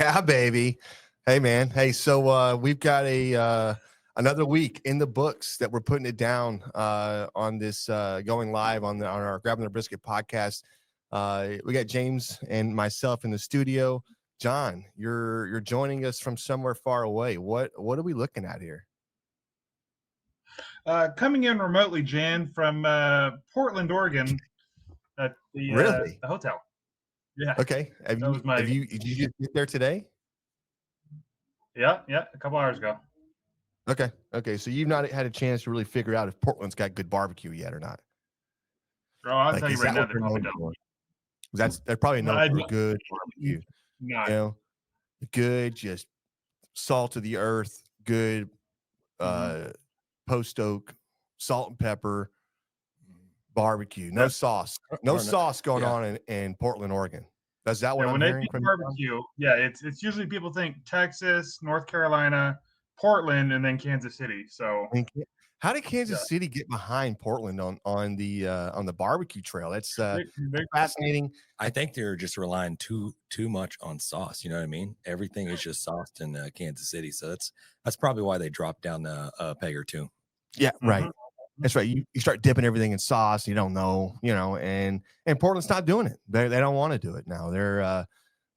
Yeah, baby. Hey, man. Hey, so we've got a another week in the books that we're putting it down on this going live on our Grabbing the Brisket podcast. We got James and myself in the studio. John, you're joining us from somewhere far away. What are we looking at here? Coming in remotely, Jan, from Portland, Oregon, at Really? the hotel. Yeah. Okay. Did you just get there today? Yeah, a couple hours ago. Okay. So you've not had a chance to really figure out if Portland's got good barbecue yet or not. Oh, I'll tell you right now, they probably don't. They're probably known for good barbecue. Not. You know, good, just salt of the earth, good post oak, salt and pepper barbecue. No sauce. No sauce going on in Portland, Oregon. Is that what I'm hearing from barbecue? Yeah, it's usually people think Texas, North Carolina, Portland, and then Kansas City. So how did Kansas City get behind Portland on the barbecue trail? That's fascinating. I think they're just relying too much on sauce. You know what I mean? Everything is just sauced in Kansas City, so that's probably why they dropped down a peg or two. Yeah, right. That's right. You start dipping everything in sauce. You don't know, and Portland's not doing it. They don't want to do it now.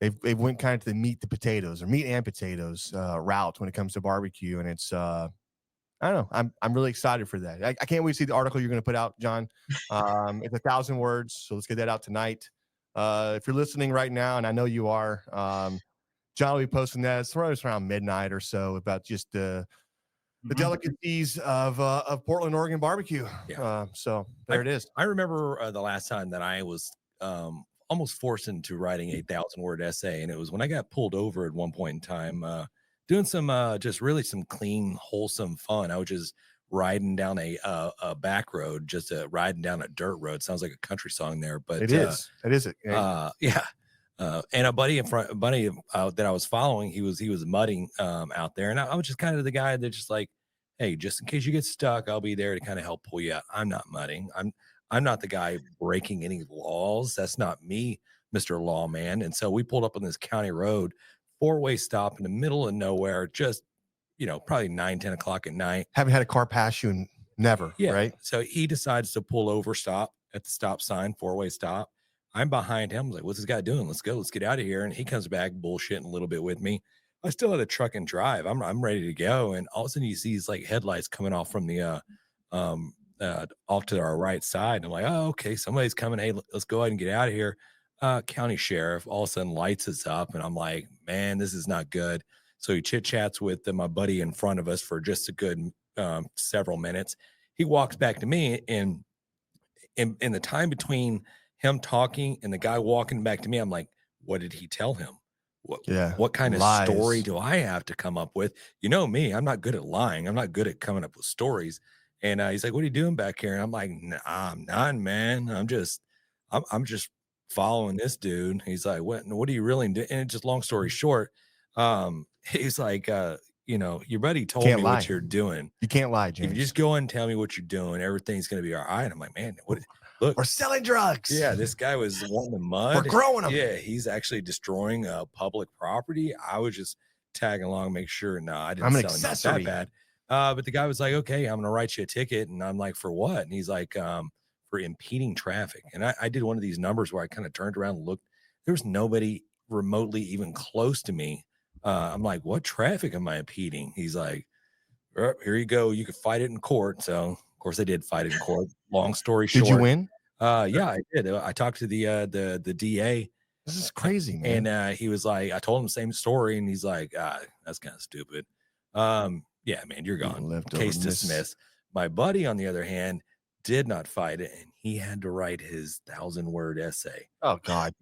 They've went kind of to the meat and potatoes route when it comes to barbecue, and it's I don't know. I'm really excited for that. I can't wait to see the article you're going to put out, John. It's 1,000 words, so let's get that out tonight. If you're listening right now, and I know you are, John will be posting that. It's around midnight or so about just the delicacies of Portland, Oregon barbecue. Yeah. So there it is. I remember the last time that I was almost forced into writing a 1,000-word essay, and it was when I got pulled over at one point in time, doing some just really some clean, wholesome fun. I was just riding down a back road, just riding down a dirt road. Sounds like a country song there, but it is. It is. Yeah. And a buddy that I was following, he was mudding out there, and I was just kind of the guy that just like, hey, just in case you get stuck, I'll be there to kind of help pull you out. I'm not mudding. I'm not the guy breaking any laws. That's not me, Mr. Lawman. And so we pulled up on this county road, 4-way stop in the middle of nowhere, just probably 9-10 o'clock at night. Haven't had a car pass you in never, right? So he decides to pull over, stop at the stop sign, 4-way stop. I'm behind him. I was like, what's this guy doing? Let's go. Let's get out of here. And he comes back bullshitting a little bit with me. I still had a truck and drive. I'm ready to go. And all of a sudden you see these like headlights coming off from the off to our right side. And I'm like, oh, okay, somebody's coming. Hey, let's go ahead and get out of here. County sheriff all of a sudden lights us up. And I'm like, man, this is not good. So he chit chats with my buddy in front of us for just a good several minutes. He walks back to me, and in the time between him talking and the guy walking back to me, I'm like, what did he tell him? What kind of story do I have to come up with? You know me, I'm not good at lying. I'm not good at coming up with stories. And he's like, what are you doing back here? And I'm like, nah, I'm not, man. I'm just following this dude. He's like, what are you really doing? And just long story short, he's like, your buddy told me what you're doing. You can't lie, James. If you just go and tell me what you're doing, everything's going to be all right. I'm like, man, look, we're selling drugs. Yeah, this guy was wanting the mud. We're growing them. Yeah, he's actually destroying public property. I was just tagging along, make sure. No, I didn't sell him that bad. But the guy was like, okay, I'm gonna write you a ticket. And I'm like, for what? And he's like, for impeding traffic. And I did one of these numbers where I kind of turned around and looked. There was nobody remotely even close to me. I'm like, what traffic am I impeding? He's like, here you go. You can fight it in court. So of course I did fight it in court. Long story short. Did you win? Yeah, I did. I talked to the DA. This is crazy, man. And he was like, I told him the same story, and he's like, that's kind of stupid. Yeah, man, you're gone. Case dismissed. My buddy, on the other hand, did not fight it, and he had to write his 1,000-word essay. Oh God,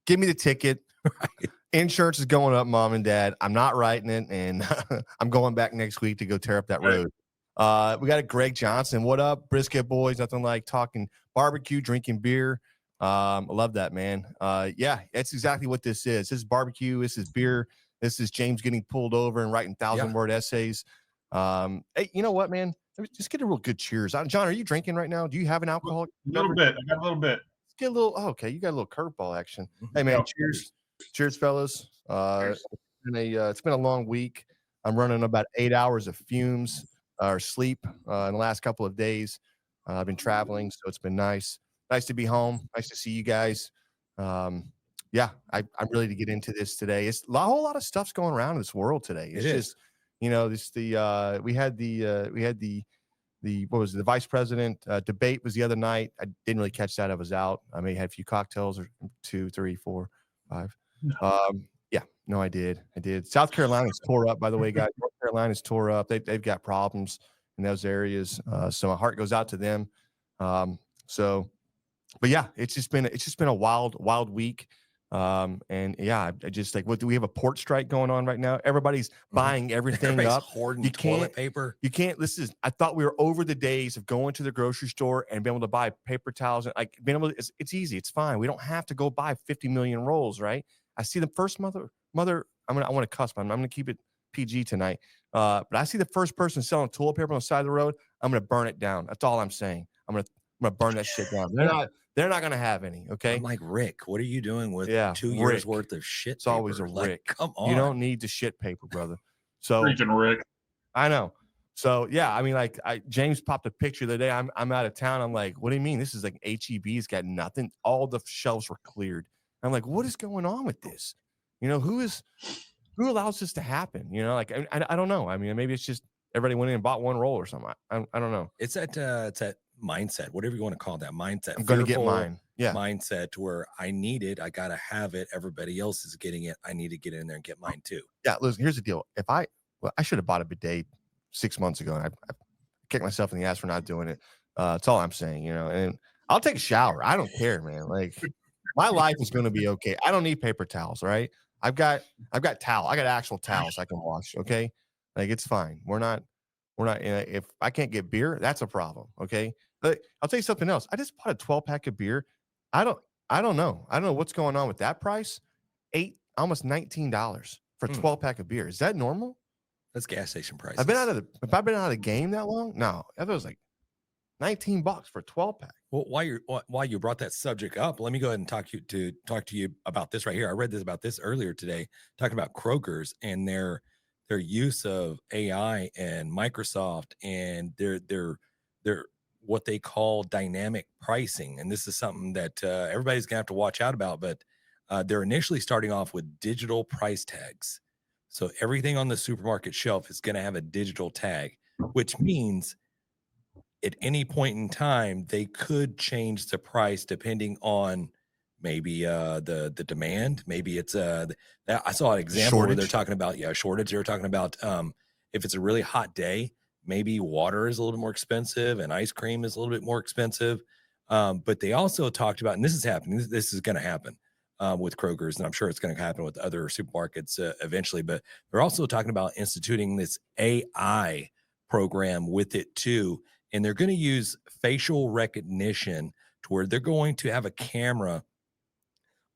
give me the ticket. Right. Insurance is going up, mom and dad. I'm not writing it, and I'm going back next week to go tear up that road. We got a Greg Johnson. What up, brisket boys? Nothing like talking barbecue, drinking beer. I love that, man. Yeah, that's exactly what this is. This is barbecue. This is beer. This is James getting pulled over and writing 1,000-word essays. Hey, you know what, man? Just get a real good cheers. John, are you drinking right now? Do you have an alcoholic? A little bit. I got a little bit. Let's get a little. Oh, okay, you got a little curveball action. Hey, man, cheers. Cheers, fellas. It's been a long week. I'm running about 8 hours of fumes or sleep in the last couple of days. I've been traveling, so it's been nice. Nice to be home. Nice to see you guys. Yeah, I'm ready to get into this today. It's a whole lot of stuff's going around in this world today. It's just, we had the what was it, the vice president debate was the other night. I didn't really catch that. I was out. I may have had a few cocktails, or 2, 3, 4, 5. Yeah, no, I did. South Carolina's tore up, by the way, guys. North Carolina's tore up. They've got problems in those areas. So my heart goes out to them. But yeah, it's just been a wild week. And yeah, I just like, what do we have, a port strike going on right now? Everybody's buying everything up. Hoarding toilet paper. You can't. I thought we were over the days of going to the grocery store and being able to buy paper towels and like being able to, it's easy. It's fine. We don't have to go buy 50 million rolls, right? I see the first mother. I want to cuss, but I'm going to keep it PG tonight. But I see the first person selling toilet paper on the side of the road. I'm going to burn it down. That's all I'm saying. I'm going to burn that shit down. They're not going to have any. Okay. I'm like, Rick, what are you doing with 2 years worth of shit? It's always a Rick. Like, come on. You don't need the shit paper, brother. So Freaking Rick. I know. So yeah, I mean, like James popped a picture the other day. I'm out of town. I'm like, what do you mean? This is like HEB's got nothing. All the shelves were cleared. I'm like, what is going on with this? Who allows this to happen? Like I don't know. I mean, maybe it's just everybody went in and bought one roll or something. I don't know. It's that mindset, whatever you want to call that mindset. I'm going to get mine. Yeah. Mindset to where I need it. I got to have it. Everybody else is getting it. I need to get in there and get mine too. Yeah. Listen, here's the deal. I should have bought a bidet 6 months ago, and I kicked myself in the ass for not doing it. That's all I'm saying, and I'll take a shower. I don't care, man. Like my life is going to be okay. I don't need paper towels. Right. I've got towel. I got actual towels I can wash. Okay. Like it's fine. We're not, if I can't get beer, that's a problem. Okay. But I'll tell you something else. I just bought a 12-pack of beer. I don't know. I don't know what's going on with that price. Almost $19 for a 12-pack of beer. Is that normal? That's gas station price. Have I been out of the game that long? No. I thought it was like $19 for a 12-pack. Well, while you brought that subject up, let me go ahead and talk to you about this right here. I read about this earlier today, talking about Kroger's and their use of AI and Microsoft and their what they call dynamic pricing. And this is something that everybody's gonna have to watch out about, but they're initially starting off with digital price tags. So everything on the supermarket shelf is going to have a digital tag, which means at any point in time, they could change the price depending on maybe the demand. Maybe it's I saw an example where they're talking about shortage. They're talking about if it's a really hot day, maybe water is a little bit more expensive and ice cream is a little bit more expensive. But they also talked about, and this is happening. This is going to happen with Kroger's, and I'm sure it's going to happen with other supermarkets eventually. But they're also talking about instituting this AI program with it too. And they're going to use facial recognition to where they're going to have a camera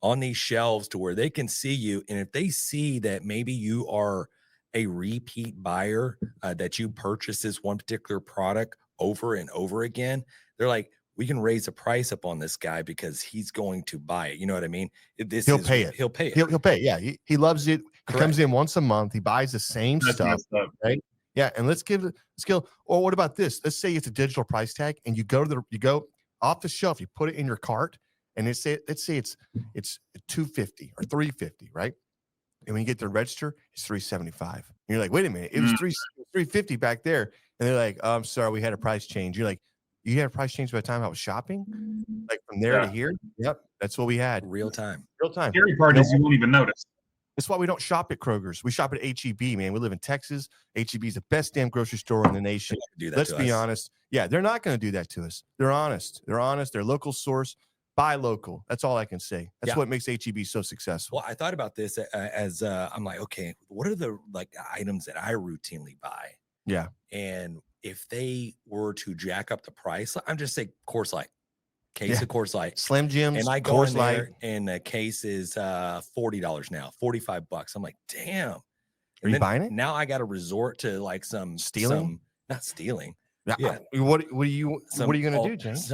on these shelves to where they can see you. And if they see that maybe you are a repeat buyer, that you purchase this one particular product over and over again, they're like, we can raise the price up on this guy because he's going to buy it. You know what I mean? He'll pay it. He'll pay it. Yeah. He loves it. He comes in once a month. He buys the same stuff. Right. Yeah. And let's give it a skill. Or what about this? Let's say it's a digital price tag and you go off the shelf, you put it in your cart and let's say it's $250 or $350, right? And when you get to the register, it's $375. And you're like, wait a minute, it was $350 back there. And they're like, oh, I'm sorry, we had a price change. You're like, you had a price change by the time I was shopping? Like from there to here? Yep, that's what we had. Real time. Scary part is you won't even notice. That's why we don't shop at Kroger's. We shop at HEB, man. We live in Texas. HEB is the best damn grocery store in the nation. Let's be honest. Yeah, they're not going to do that to us. They're honest. They're local source. Buy local. That's all I can say. That's what makes HEB so successful. Well, I thought about this as I'm like, okay, what are the items that I routinely buy? Yeah. And if they were to jack up the price, I'm just saying Coors Light. Case of Coors Light, Slim Jims, and I go Coors in there, and the case is $40 now, $45. I'm like, damn. Are you buying it? Now I got to resort to like some stealing, not stealing. Yeah. What are you going to do, James?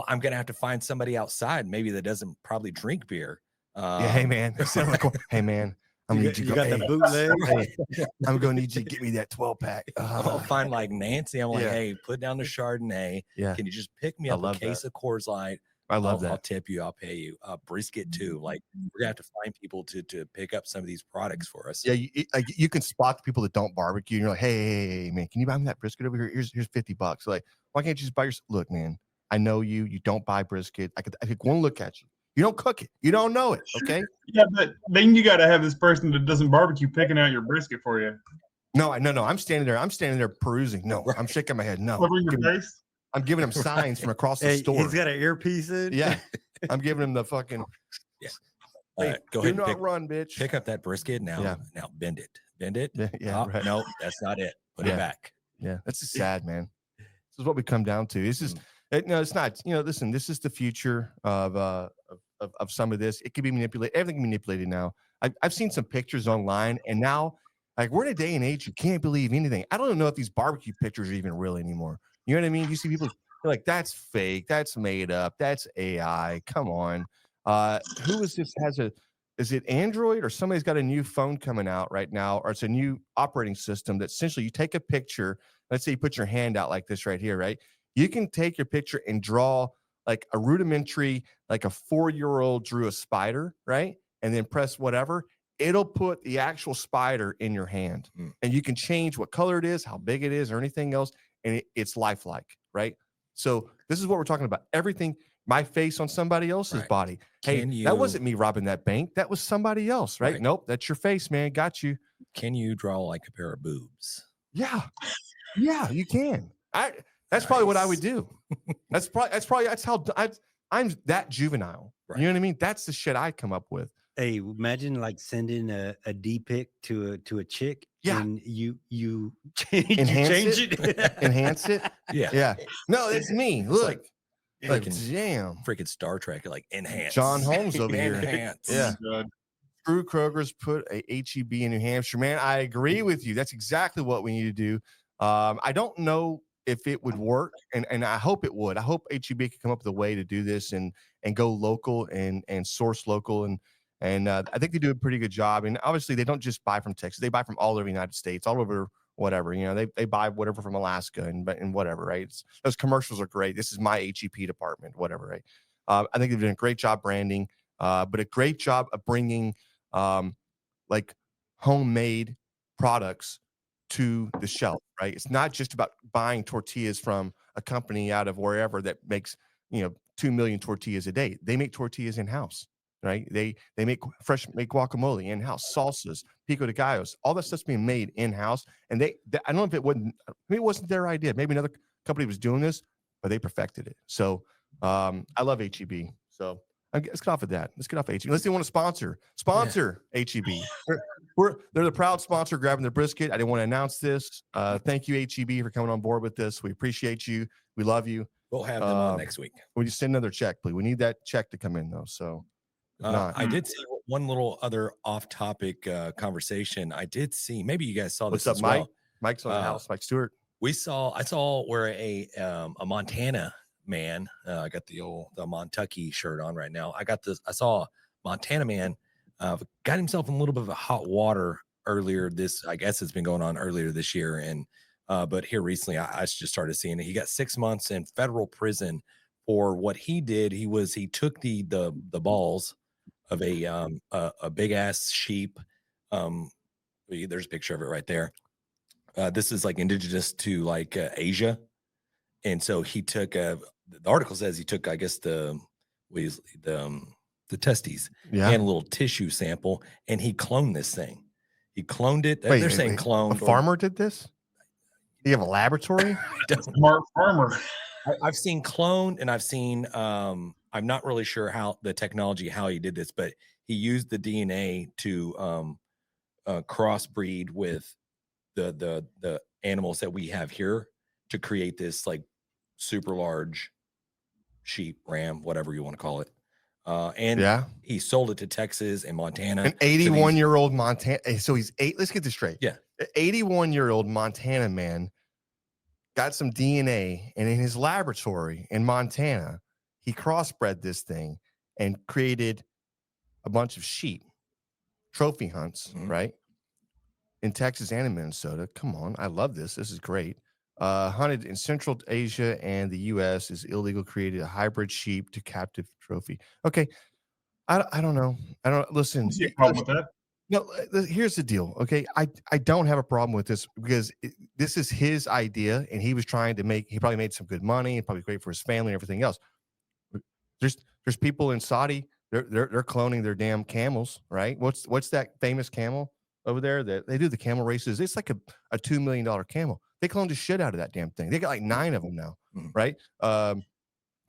I'm going to have to find somebody outside, maybe that doesn't probably drink beer, Yeah, hey man. Hey man, I'm gonna need You got the hey, bootleg. hey, I'm gonna need you to get me that 12-pack. I'll find like Nancy. I'm like, Yeah. hey, put down the Chardonnay. Yeah, Can you just pick me I up a love case of Coors Light? I love I'll that. tip you. I'll pay you. Brisket too. Like we're gonna have to find people to pick up some of these products for us. Yeah, you can spot the people that don't barbecue, and you're like, hey, man, can you buy me that brisket over here? Here's $50. Like, why can't you just buy your? Look, man, I know you don't buy brisket. I take one look at you. You don't cook it. You don't know it. Okay. Yeah, but then you got to have this person that doesn't barbecue picking out your brisket for you. No, I'm standing there perusing. No, Right. I'm shaking my head. No, Covering your face. I'm giving him signs from across the Hey, store. he's got an earpiece in. Yeah, I'm giving him the fucking. Yeah. Hey, Go do ahead. not And run, bitch. pick up that brisket now. Yeah. Now bend it. Yeah, Oh, right. no, that's not it. Put Yeah. it back. Yeah, that's just sad, man. This is what we come down to. This is no, it's not. Listen, this is the future of some of this. It can be manipulated. Everything can be manipulated now. I've seen some pictures online, and now, like, we're in a day and age you can't believe anything. I don't know if these barbecue pictures are even real anymore. You know what I mean? You see people like, that's fake, that's made up, that's AI. Come on. Who is this? Is it Android or somebody's got a new phone coming out right now, or it's a new operating system that essentially you take a picture. Let's say you put your hand out like this right here, right? You can take your picture and draw like a rudimentary, like a 4-year-old drew a spider, right? And then press whatever. It'll put the actual spider in your hand. And you can change what color it is, how big it is, or anything else. And it's lifelike, right? So this is what we're talking about. Everything, my face on somebody else's Right. body. Hey, that wasn't me robbing that bank. That was somebody else, right? Nope, that's your face, man. Got you. Can you draw like a pair of boobs? Yeah. Yeah, you can. That's probably what I would do. That's how I'm that juvenile. Right. You know what I mean? That's the shit I come up with. Hey, imagine like sending a D pic to a chick. Yeah. And you change it. Enhance it. Yeah. Yeah. No, it's me. Look. Like, damn. Freaking Star Trek, like enhance. John Holmes over here. Enhance. Yeah. Drew Kroger's put a HEB in New Hampshire. Man, I agree with you. That's exactly what we need to do. I don't know if it would work, and I hope it would. I hope HEB could come up with a way to do this and go local and source local, and I think they do a pretty good job. And obviously, they don't just buy from Texas; they buy from all over the United States, all over whatever. They buy whatever from Alaska and whatever. Right? Those commercials are great. This is my HEB department, whatever. Right? I think they've done a great job branding, but a great job of bringing like homemade products to the shelf, right? It's not just about buying tortillas from a company out of wherever that makes 2 million tortillas a day. They make tortillas in-house, right? They make guacamole in-house, salsas, pico de gallos, all that stuff's being made in-house. And I don't know if it wasn't their idea. Maybe another company was doing this, but they perfected it. So I love HEB. So let's get off of that. Let's get off of HEB. Unless they want to sponsor HEB. They're the proud sponsor, Grabbing the Brisket. I didn't want to announce this. Thank you, HEB, for coming on board with this. We appreciate you. We love you. We'll have them on next week. We just send another check, please. We need that check to come in, though. So I did see one little other off-topic conversation. I did see, maybe you guys saw this. What's up, as Mike? well. Mike's on the house. Mike Stewart. I saw where a Montana man, I got the Montucky shirt on right now. I saw a Montana man got himself in a little bit of a hot water earlier I guess it's been going on earlier this year. And but here recently I just started seeing it. He got 6 months in federal prison for what he did. He took the balls of a big ass sheep. There's a picture of it right there. This is like indigenous to like Asia. And so he took the article says he took, I guess, the testes and a little tissue sample, and he cloned this thing. He cloned it. They're saying cloned. A farmer did this? Do you have a laboratory? Smart farmer. I've seen cloned, and I've seen I'm not really sure how the technology, how he did this, but he used the DNA to crossbreed with the animals that we have here to create this like super large sheep, ram, whatever you want to call it. And he sold it to Texas and Montana. An 81-year-old Montana. So he's let's get this straight. Yeah. An 81-year-old Montana man got some DNA, and in his laboratory in Montana, he crossbred this thing and created a bunch of sheep, trophy hunts, Mhm. right? In Texas and in Minnesota. Come on. I love this. This is great. Hunted in Central Asia and the U.S. is illegal, created a hybrid sheep to captive trophy. Okay. I don't know. I don't listen. I see a problem with that. No, here's the deal. Okay. I don't have a problem with this because this is his idea and he was trying to he probably made some good money and probably great for his family and everything else. There's people in Saudi, they're cloning their damn camels, right? What's that famous camel over there that they do the camel races? It's like a $2 million camel. They cloned the shit out of that damn thing. They got like 9 of them now, Mhm. right?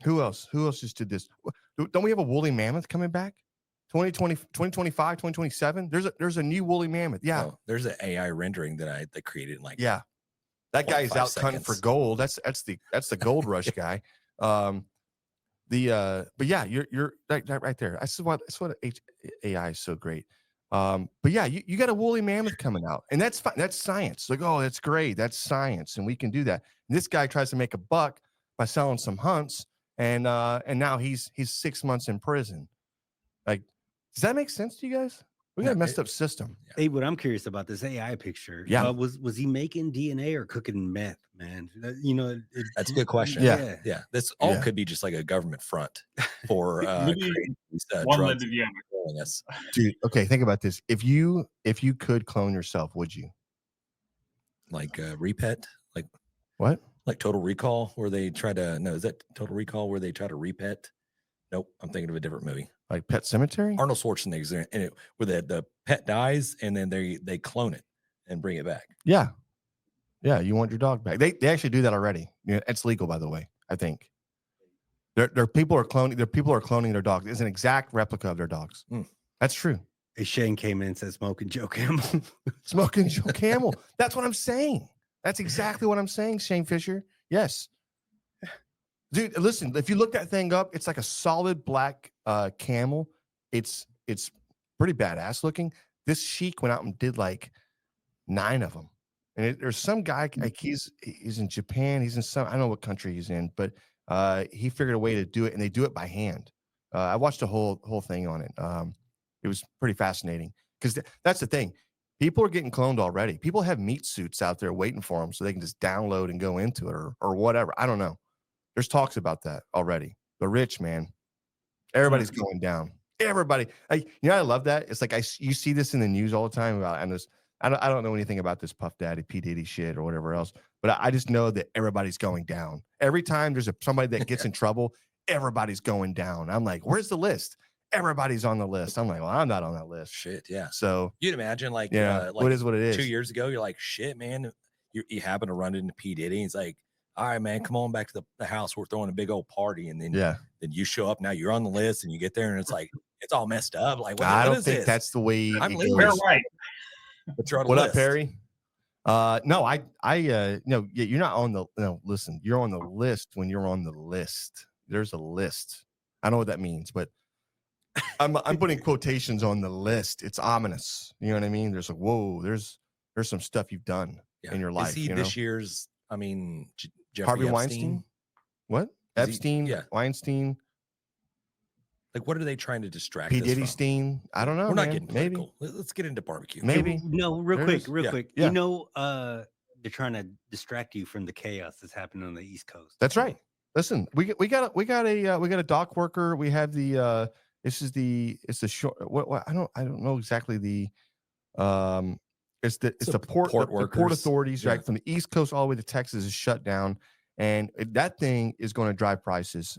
Who else just did this? Don't we have a woolly mammoth coming back? 2025, 2027. There's a new woolly mammoth. Yeah. Oh, there's an AI rendering that they created in like Yeah. That guy is 0.5 out hunting for seconds. gold. That's the gold rush guy. But yeah, you're right there. That's what AI is so great. But yeah, you got a woolly mammoth coming out, and that's fine. That's science. Like, oh, that's great. That's science, and we can do that. And this guy tries to make a buck by selling some hunts, and now he's 6 months in prison. Like, does that make sense to you guys? We got a messed up system. Hey, what I'm curious about this AI picture. Yeah. Was he making DNA or cooking meth, man? You know, That's a good question. Yeah. This all Yeah. could be just like a government front for Maybe creating these, one drugs led to the and controlling us. Dude, okay, think about this. If you could clone yourself, would you? Like repet, like What? like Total Recall, where they try to is that Total Recall where they try to repet? Nope, I'm thinking of a different movie. Like Pet Cemetery? Arnold Schwarzenegger's in it, where the pet dies and then they clone it and bring it back. Yeah. Yeah, you want your dog back. They actually do that already. Yeah, it's legal, by the way, I think. There people are cloning their dogs. It's an exact replica of their dogs. That's true. Hey, Shane came in and said smoking Joe Camel. Smoking Joe Camel. That's what I'm saying. That's exactly what I'm saying, Shane Fisher. Yes. Dude, listen, if you look that thing up, it's like a solid black camel. It's pretty badass looking. This sheik went out and did like 9 of them. And there's some guy, like he's in Japan. He's in I don't know what country he's in, but he figured a way to do it, and they do it by hand. I watched the whole thing on it. It was pretty fascinating because that's the thing. People are getting cloned already. People have meat suits out there waiting for them so they can just download and go into it or whatever. I don't know. There's talks about that already. The rich, man. Everybody's going down. Everybody. I love that. It's like you see this in the news all the time about, and I don't know anything about this Puff Daddy, P. Diddy shit or whatever else, but I just know that everybody's going down. Every time there's somebody that gets in trouble, everybody's going down. I'm like, where's the list? Everybody's on the list. I'm like, well, I'm not on that list. Shit, yeah. So you'd imagine like what is what it is. 2 years ago, you're like, shit, man. You happen to run into P. Diddy. He's like, all right, man, come on back to the house. We're throwing a big old party. And then you show up. Now you're on the list and you get there and it's like, it's all messed up. Like, I don't think that's the way I'm it leaving. goes. Right. But you're on the What list. up, Perry? No, no, you're not on listen, you're on the list when you're on the list. There's a list. I know what that means, but I'm putting quotations on the list. It's ominous. You know what I mean? There's like, whoa, there's some stuff you've done in your life. Is he this year's, Jeffrey Harvey Epstein? Weinstein? What? Epstein? Weinstein? Like, what are they trying to distract P. us Diddy from? Steen? I don't know. We're not man. getting political. Let's get into barbecue. Maybe. No, real quick. Yeah. You know, they're trying to distract you from the chaos that's happening on the East Coast. That's right. Listen, we got a dock worker. We have the it's the short. What I don't know exactly the it's the port authorities, right? From the East Coast all the way to Texas is shut down, and that thing is going to drive prices.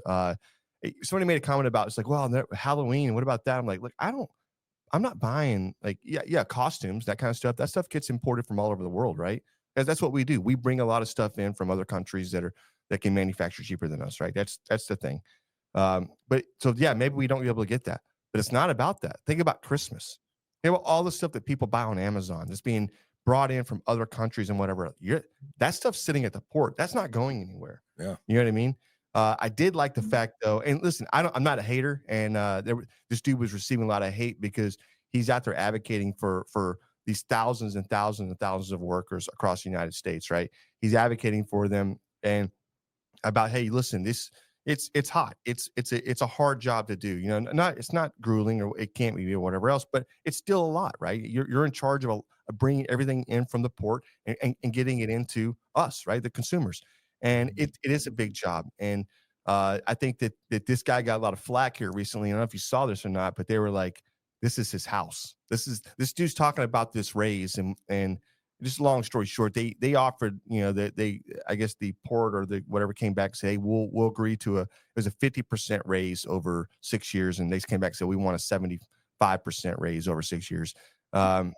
Somebody made a comment about it's like, well, Halloween. What about that? I'm like, look, I'm not buying like costumes, that kind of stuff. That stuff gets imported from all over the world, right? Because that's what we do. We bring a lot of stuff in from other countries that can manufacture cheaper than us, right? That's the thing. But so maybe we don't be able to get that, but it's not about that. Think about Christmas. Think about all the stuff that people buy on Amazon that's being brought in from other countries and whatever. That stuff's sitting at the port. That's not going anywhere. Yeah, you know what I mean. I did like the fact though, and listen, I'm not a hater, and this dude was receiving a lot of hate because he's out there advocating for these thousands and thousands and thousands of workers across the United States, right? He's advocating for them and about, hey, listen, this it's hot. It's a hard job to do. You know, it's not grueling or it can't be or whatever else, but it's still a lot, right? You're in charge of bringing everything in from the port and getting it into us, right? The consumers. And it is a big job. And I think that this guy got a lot of flack here recently. I don't know if you saw this or not, but they were like, this is his house. This dude's talking about this raise and just long story short, they offered, you know, they I guess the port or the whatever came back and say, hey, we'll agree to it was a 50% raise over 6 years, and they came back and said we want a 75% raise over 6 years. And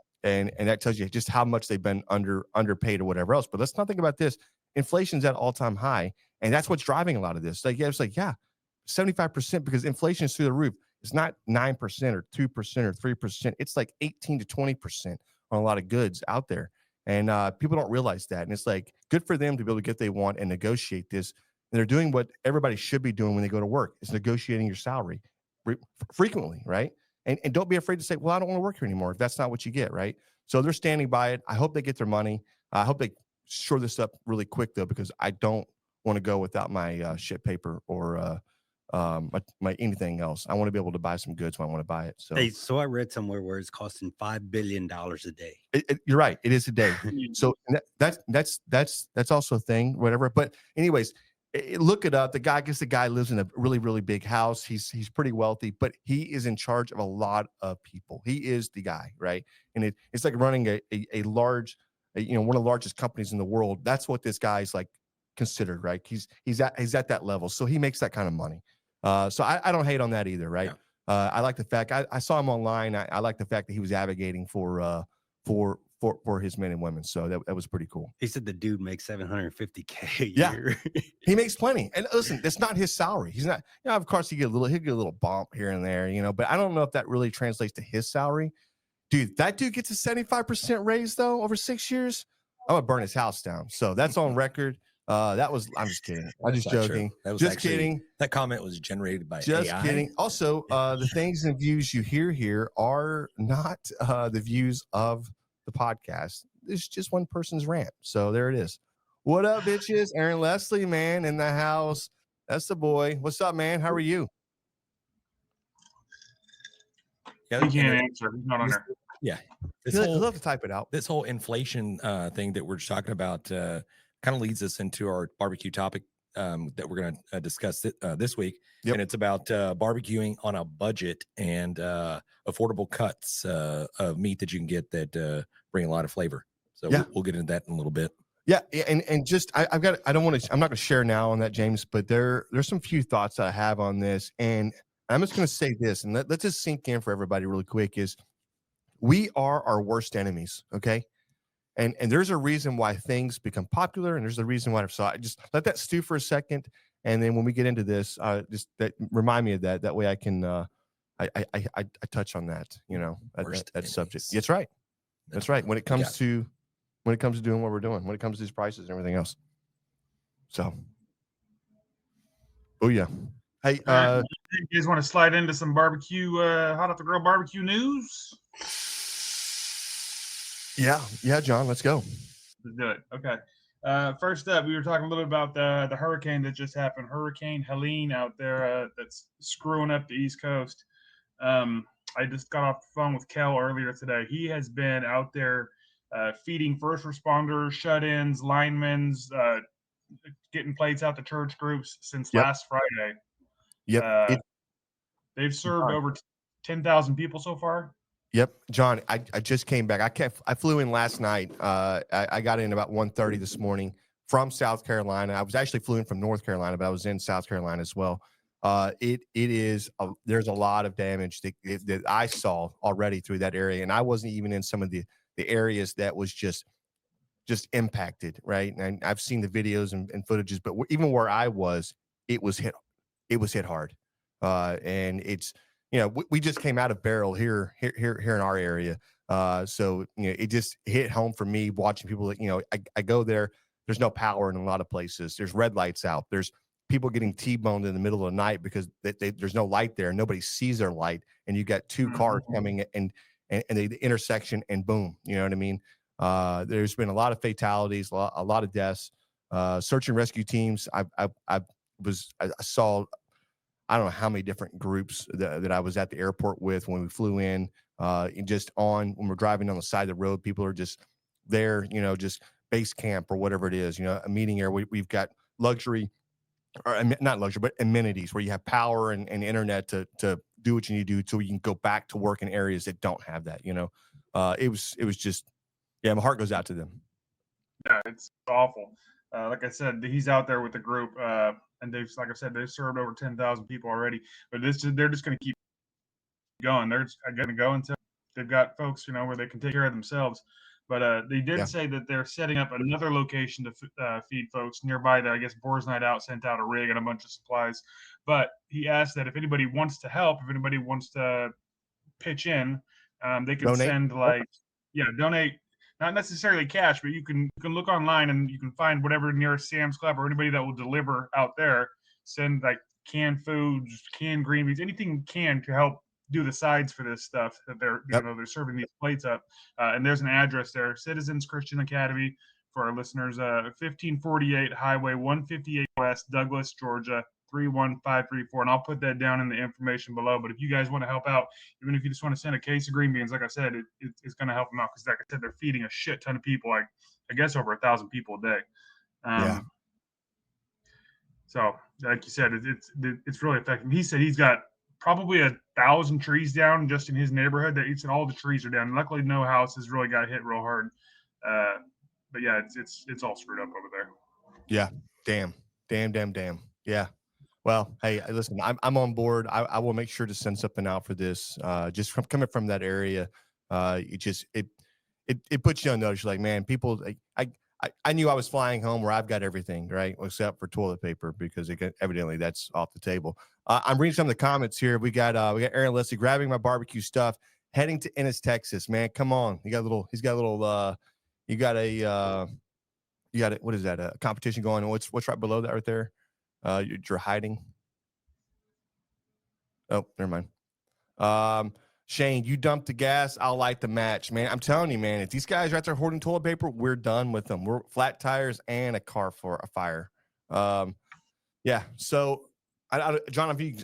that tells you just how much they've been underpaid or whatever else. But let's not think about this. Inflation's at all-time high, and that's what's driving a lot of this. Like, yeah, it's like, yeah, 75% because inflation is through the roof. It's not 9% or 2% or 3%. It's like 18 to 20% on a lot of goods out there. And people don't realize that. And it's like, good for them to be able to get what they want and negotiate this. And they're doing what everybody should be doing when they go to work. It's negotiating your salary frequently, right? And don't be afraid to say, well, I don't want to work here anymore if that's not what you get, right? So they're standing by it. I hope they get their money. I hope they shore this up really quick, though, because I don't want to go without my shit paper or my anything else. I want to be able to buy some goods when I want to buy it. So, Hey, so I read somewhere where it's costing $5 billion a day. you're right. It is a day. So that's also a thing, whatever. But anyways, look it up. The guy lives in a really, really big house. He's pretty wealthy, but he is in charge of a lot of people. He is the guy, right? And it's like running a large, you know, one of the largest companies in the world. That's what this guy's like considered, right? He's at that level. So he makes that kind of money. So I don't hate on that either, right? Yeah. I like the fact I saw him online. I like the fact that he was advocating for his men and women. So that was pretty cool. He said the dude makes $750K a year. He makes plenty. And listen, it's not his salary. He's not, you know, of course he'll get a little bump here and there, you know, but I don't know if that really translates to his salary. Dude, that dude gets a 75% raise though over 6 years. I'm gonna burn his house down. So that's on record. I'm just kidding. I'm just joking. That was just kidding. That comment was generated by just AI. Kidding. Also, the things and views you hear here are not the views of the podcast. It's just one person's rant. So there it is. What up, bitches? Aaron Leslie, man, in the house. That's the boy. What's up, man? How are you? Yeah, he can't answer. He's not on there. Yeah. He'll have to type it out. This whole inflation thing that we're just talking about kind of leads us into our barbecue topic that we're going to discuss this week. Yep. And it's about barbecuing on a budget and affordable cuts of meat that you can get that bring a lot of flavor. So yeah, we'll get into that in a little bit. Yeah. And just, I'm not going to share now on that, James, but there's some few thoughts that I have on this. And I'm just going to say this, and let's just sink in for everybody really quick, is we are our worst enemies. Okay. And there's a reason why things become popular, and there's a reason why. So I just let that stew for a second, and then when we get into this, just remind me of that. That way I can I touch on that. You know, that subject. That's right. That's right. When it comes to doing what we're doing, when it comes to these prices and everything else. So, oh yeah. Hey, you guys want to slide into some barbecue, hot off the grill barbecue news? Yeah, John, let's go. Let's do it. Okay. First up, we were talking a little about the hurricane that just happened, Hurricane Helene out there that's screwing up the East Coast. I just got off the phone with Kel earlier today. He has been out there feeding first responders, shut-ins, linemen, getting plates out to church groups since last Friday. Yep. They've served over 10,000 people so far. Yep, John, I just came back. I flew in last night. I got in about 1:30 this morning from South Carolina. I was actually flew in from North Carolina, but I was in South Carolina as well. There's a lot of damage that I saw already through that area, and I wasn't even in some of the areas that was just impacted, right? And I've seen the videos and footages, but even where I was, it was hit hard, and it's. You know, we just came out of Barrel here in our area. So, you know, it just hit home for me watching people that, you know, I go there, there's no power in a lot of places. There's red lights out. There's people getting T-boned in the middle of the night because there's no light there. Nobody sees their light. And you got two cars coming and the intersection and boom, you know what I mean? There's been a lot of fatalities, a lot of deaths. Search and rescue teams. I've I saw, I don't know how many different groups that I was at the airport with when we flew in, and just when we're driving on the side of the road, people are just there, just base camp or whatever it is, a meeting area. We've got luxury, or not luxury, but amenities where you have power and internet to do what you need to do so you can go back to work in areas that don't have that, it was just, yeah, my heart goes out to them. Yeah, it's awful. Like I said, he's out there with the group, and like I said, they've served over 10,000 people already. But they're just going to keep going. They're going to go until they've got folks, where they can take care of themselves. But they did say that they're setting up another location to feed folks nearby. That I guess Boar's Night Out sent out a rig and a bunch of supplies. But he asked that if anybody wants to help, if anybody wants to pitch in, they can send donate. Not necessarily cash, but you can look online and you can find whatever nearest Sam's Club or anybody that will deliver out there. Send like canned foods, canned green beans, anything can to help do the sides for this stuff that they're they're serving these plates up. And there's an address there, Citizens Christian Academy for our listeners, 1548 Highway 158 West, Douglas, Georgia 31534. And I'll put that down in the information below. But if you guys want to help out, even if you just want to send a case of green beans, like I said, it's going to help them out because, like I said, they're feeding a shit ton of people, like I guess over 1,000 people a day. So, like you said, it's really effective. He said he's got probably 1,000 trees down just in his neighborhood. That he said all the trees are down. Luckily, no house has really got hit real hard. But yeah, it's all screwed up over there. Yeah, damn. Yeah. Well, hey, listen, I'm on board. I will make sure to send something out for this. Just coming from that area, it puts you on notice. You're like, man, people. I knew I was flying home where I've got everything right except for toilet paper because evidently that's off the table. I'm reading some of the comments here. We got Aaron Leslie grabbing my barbecue stuff, heading to Ennis, Texas. Man, come on. He's got a little. You got a what is that? A competition going on? What's right below that right there? You're hiding. Oh, never mind. Shane, you dumped the gas. I'll light the match, man. I'm telling you, man, if these guys are out there hoarding toilet paper, we're done with them. We're flat tires and a car for a fire. Yeah. So, John, I don't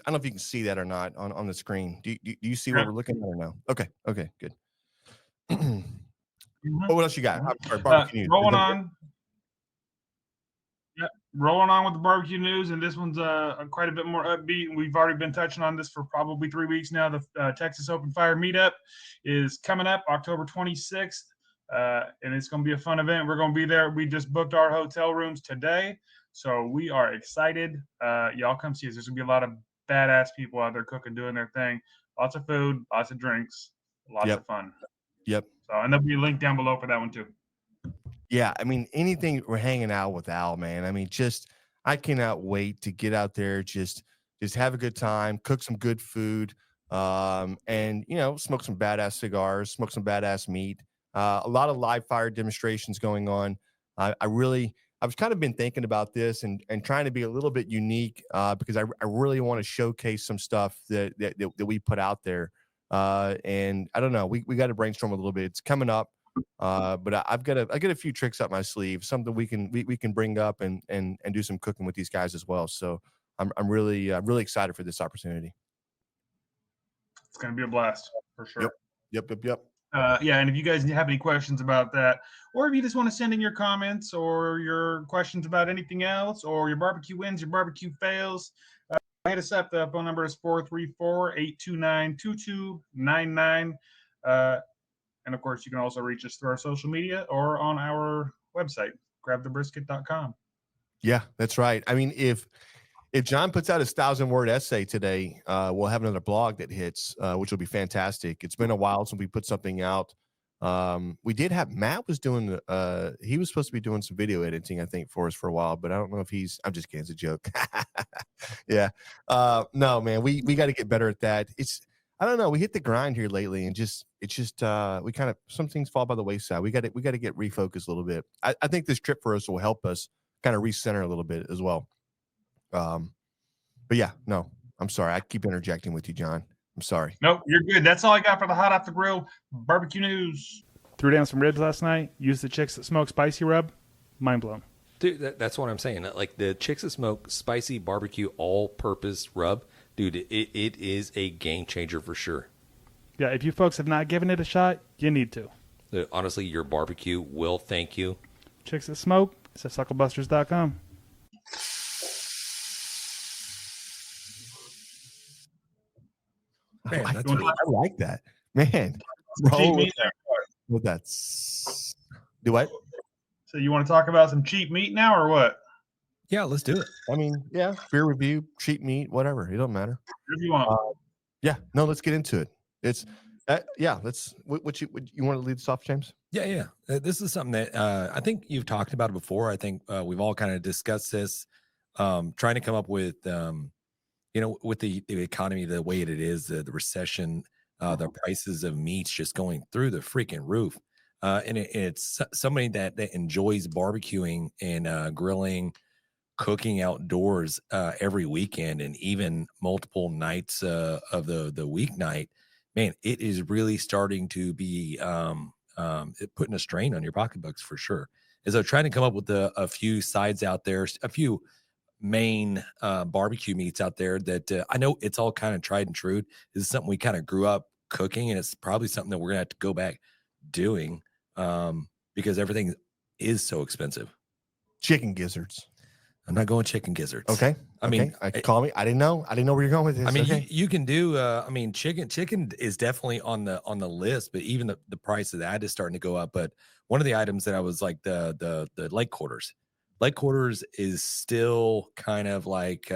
know if you can see that or not on the screen. Do you see what we're looking at or no? Okay. Good. What else you got? Rolling on. Yeah, rolling on with the barbecue news, and this one's quite a bit more upbeat. We've already been touching on this for probably 3 weeks now. The Texas Open Fire Meetup is coming up October 26th, and it's going to be a fun event. We're going to be there. We just booked our hotel rooms today, so we are excited. Y'all come see us. There's going to be a lot of badass people out there cooking, doing their thing. Lots of food, lots of drinks, lots of fun. Yep. So, and there'll be a link down below for that one too. Yeah, I mean, anything we're hanging out with Al, man. I mean, I cannot wait to get out there, just have a good time, cook some good food, and smoke some badass cigars, smoke some badass meat. A lot of live fire demonstrations going on. I've kind of been thinking about this and trying to be a little bit unique because I really want to showcase some stuff that we put out there. And I don't know, we got to brainstorm a little bit. It's coming up. But I got a few tricks up my sleeve, something we can bring up and do some cooking with these guys as well. So I'm really excited for this opportunity. It's going to be a blast for sure. Yep. Yeah, and if you guys have any questions about that, or if you just want to send in your comments or your questions about anything else, or your barbecue wins, your barbecue fails, hit us up. The phone number is 434-829-2299. And of course, you can also reach us through our social media or on our website, grabthebrisket.com. Yeah, that's right. I mean, if John puts out his 1,000-word essay today, we'll have another blog that hits, which will be fantastic. It's been a while since we put something out. We did have Matt was doing. He was supposed to be doing some video editing, I think, for us for a while, but I don't know if he's. I'm just kidding. It's a joke. Yeah. No, man. We got to get better at that. I don't know. We hit the grind here lately, and we kind of some things fall by the wayside. We got to get refocused a little bit. I think this trip for us will help us kind of recenter a little bit as well. But yeah, no, I'm sorry. I keep interjecting with you, John. I'm sorry. Nope, you're good. That's all I got for the hot off the grill barbecue news. Threw down some ribs last night. Used the Chicks That Smoke Spicy rub. Mind blown. Dude, that's what I'm saying. Like the Chicks That Smoke spicy barbecue all-purpose rub, dude, it is a game changer for sure. Yeah, if you folks have not given it a shot, you need to. Honestly, your barbecue will thank you. Chicks That Smoke, it's at SUCKLEBUSTERS.com. Man, I, that's I like that, man. Roll Cheap with meat. that. With that. Do what? So you want to talk about some cheap meat now or what? yeah, let's do it. I mean, yeah, beer review, cheap meat, whatever. It don't matter. If you want. Yeah, no, let's get into it. It's yeah. Let's. What you want to lead us off, James? Yeah. This is something that I think you've talked about it before. I think we've all kind of discussed this, trying to come up with, with the economy the way it is, the recession, the prices of meats just going through the freaking roof. And it's somebody that enjoys barbecuing and grilling, cooking outdoors every weekend, and even multiple nights of the weeknight. Man, it is really starting to be putting a strain on your pocketbooks for sure. As I'm trying to come up with a few sides out there, a few main barbecue meats out there that I know it's all kind of tried and true. This is something we kind of grew up cooking, and it's probably something that we're gonna have to go back doing because everything is so expensive. Chicken gizzards. I'm not going chicken gizzards. Okay. I mean, call me. I didn't know where you're going with this. I mean, okay. you can do. I mean, chicken is definitely on the list, but even the price of that is starting to go up. But one of the items that I was like the leg quarters. Leg quarters is still kind of like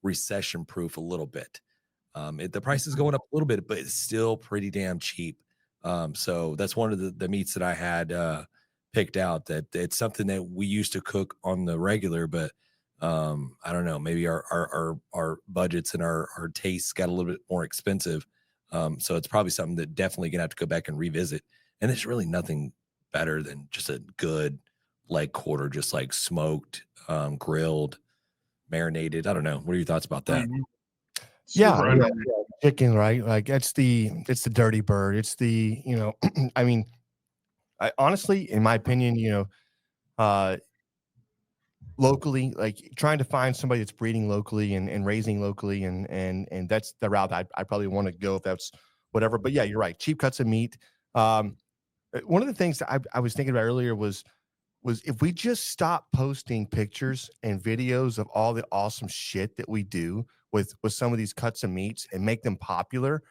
recession proof a little bit. The price is going up a little bit, but it's still pretty damn cheap. So that's one of the meats that I had picked out, that it's something that we used to cook on the regular, but I don't know, maybe our budgets and our tastes got a little bit more expensive. So it's probably something that definitely gonna have to go back and revisit. And there's really nothing better than just a good leg quarter, just like smoked, grilled, marinated. I don't know. What are your thoughts about that? Yeah, chicken, right? Like it's the dirty bird. It's the, I mean, I honestly, in my opinion, locally, like trying to find somebody that's breeding locally and raising locally, and that's the route I probably want to go if that's whatever. But yeah, you're right. Cheap cuts of meat. One of the things that I was thinking about earlier was if we just stop posting pictures and videos of all the awesome shit that we do with some of these cuts of meats and make them popular,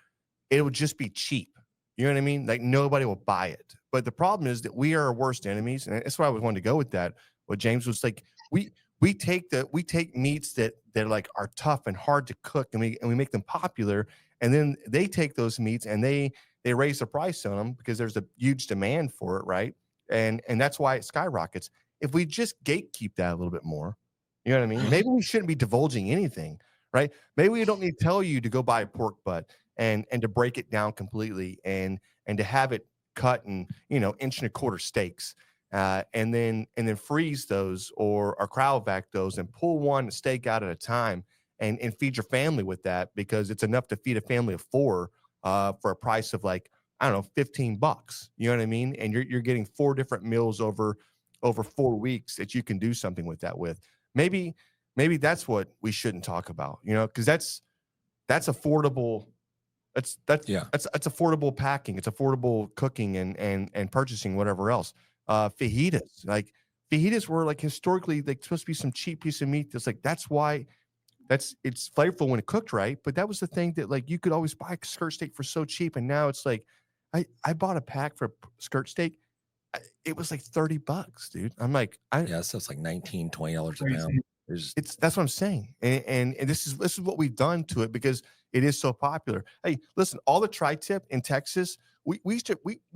it would just be cheap. You know what I mean? Like nobody will buy it. But the problem is that we are our worst enemies, and that's why I was wanting to go with that. What James was like, we take meats that like are tough and hard to cook, and we make them popular, and then they take those meats and they raise the price on them because there's a huge demand for it, right? And that's why it skyrockets. If we just gatekeep that a little bit more, you know what I mean? Maybe we shouldn't be divulging anything, right? Maybe we don't need to tell you to go buy a pork butt and to break it down completely and to have it cut in 1.25-inch steaks, and then freeze those or cryovac those and pull one steak out at a time and feed your family with that, because it's enough to feed a family of 4 for a price of like, I don't know, $15. You know what I mean? And you're getting 4 different meals over 4 weeks that you can do something with that with. Maybe that's what we shouldn't talk about, because that's affordable. That's affordable packing. It's affordable cooking and purchasing whatever else. Fajitas, like fajitas were like historically like supposed to be some cheap piece of meat. That's like, that's why it's flavorful when it cooked right. But that was the thing that like you could always buy a skirt steak for so cheap. And now it's like, I bought a pack for skirt steak. It was like $30, dude. I'm like, Yeah, so it's like $19, $20 a pound. That's what I'm saying. And this is what we've done to it because it is so popular. Hey, listen, all the tri-tip in Texas, we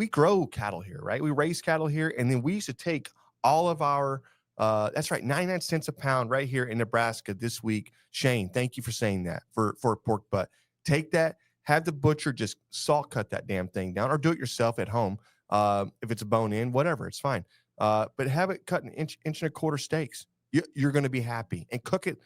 grow cattle here, right? We raise cattle here, and then we used to take all of our that's right, 99 cents a pound right here in Nebraska this week. Shane, thank you for saying that for a pork butt. Take that, have the butcher just salt cut that damn thing down, or do it yourself at home. If it's a bone in, whatever, it's fine. But have it cut in 1.25-inch steaks. You're going to be happy, and cook it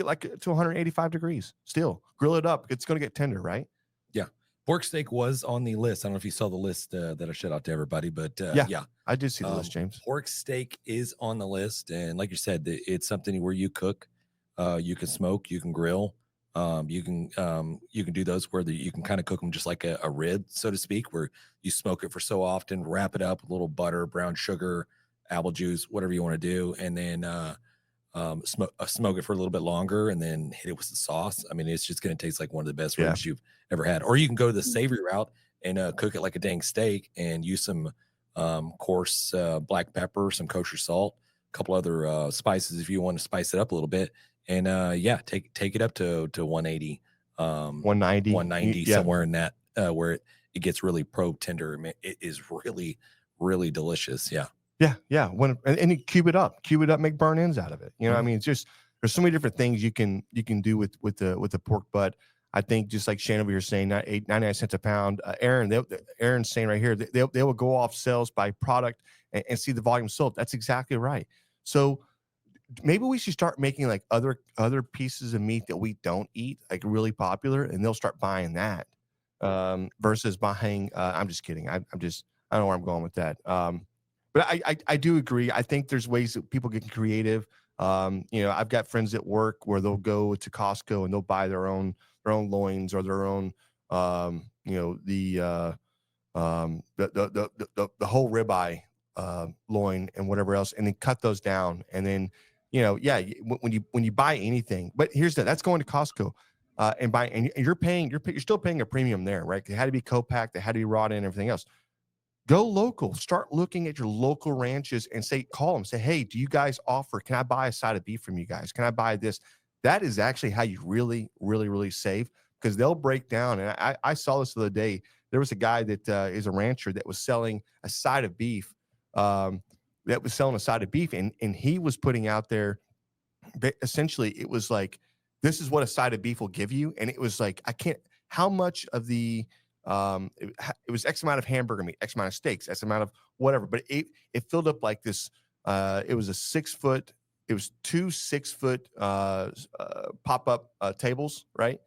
like to 185 degrees. Still grill it up. It's going to get tender, right? Yeah. Pork steak was on the list. I don't know if you saw the list that I shut out to everybody, but Yeah. I did see the list, James. Pork steak is on the list, and like you said, it's something where you cook, you can smoke, you can grill, you can do those where you can kind of cook them just like a rib, so to speak, where you smoke it for so often, wrap it up with a little butter, brown sugar, apple juice, whatever you want to do, and then smoke it for a little bit longer, and then hit it with the sauce. I mean, it's just going to taste like one of the best ribs you've ever had. Or you can go the savory route and cook it like a dang steak and use some coarse black pepper, some kosher salt, a couple other spices if you want to spice it up a little bit, and take it up to 180, 190 somewhere in that where it gets really tender. I mean, it is really, really delicious. Yeah. And you cube it up, make burn ends out of it. You know, I mean, it's just, there's so many different things you can do with the pork butt. I think just like Shannon over here saying, 99 cents a pound. Aaron's saying right here, they will go off sales by product and see the volume sold. That's exactly right. So maybe we should start making like other pieces of meat that we don't eat, like really popular, and they'll start buying that versus buying. I'm just kidding. I don't know where I'm going with that. But I do agree. I think there's ways that people get creative. I've got friends at work where they'll go to Costco and they'll buy their own loins or their own, the whole ribeye loin and whatever else, and then cut those down. And then, when you buy anything, but that's going to Costco and you're still paying a premium there, right? They had to be co-packed, they had to be raw and everything else. Go local. Start looking at your local ranches and call them. Say, hey, do you guys offer? Can I buy a side of beef from you guys? Can I buy this? That is actually how you really, really, really save, because they'll break down. And I saw this the other day. There was a guy that is a rancher that was selling a side of beef. And he was putting out there. Essentially, it was like, this is what a side of beef will give you, and it was like, how much of the it was X amount of hamburger meat, X amount of steaks, X amount of whatever, but it filled up like this. It was two 6-foot pop-up tables, right?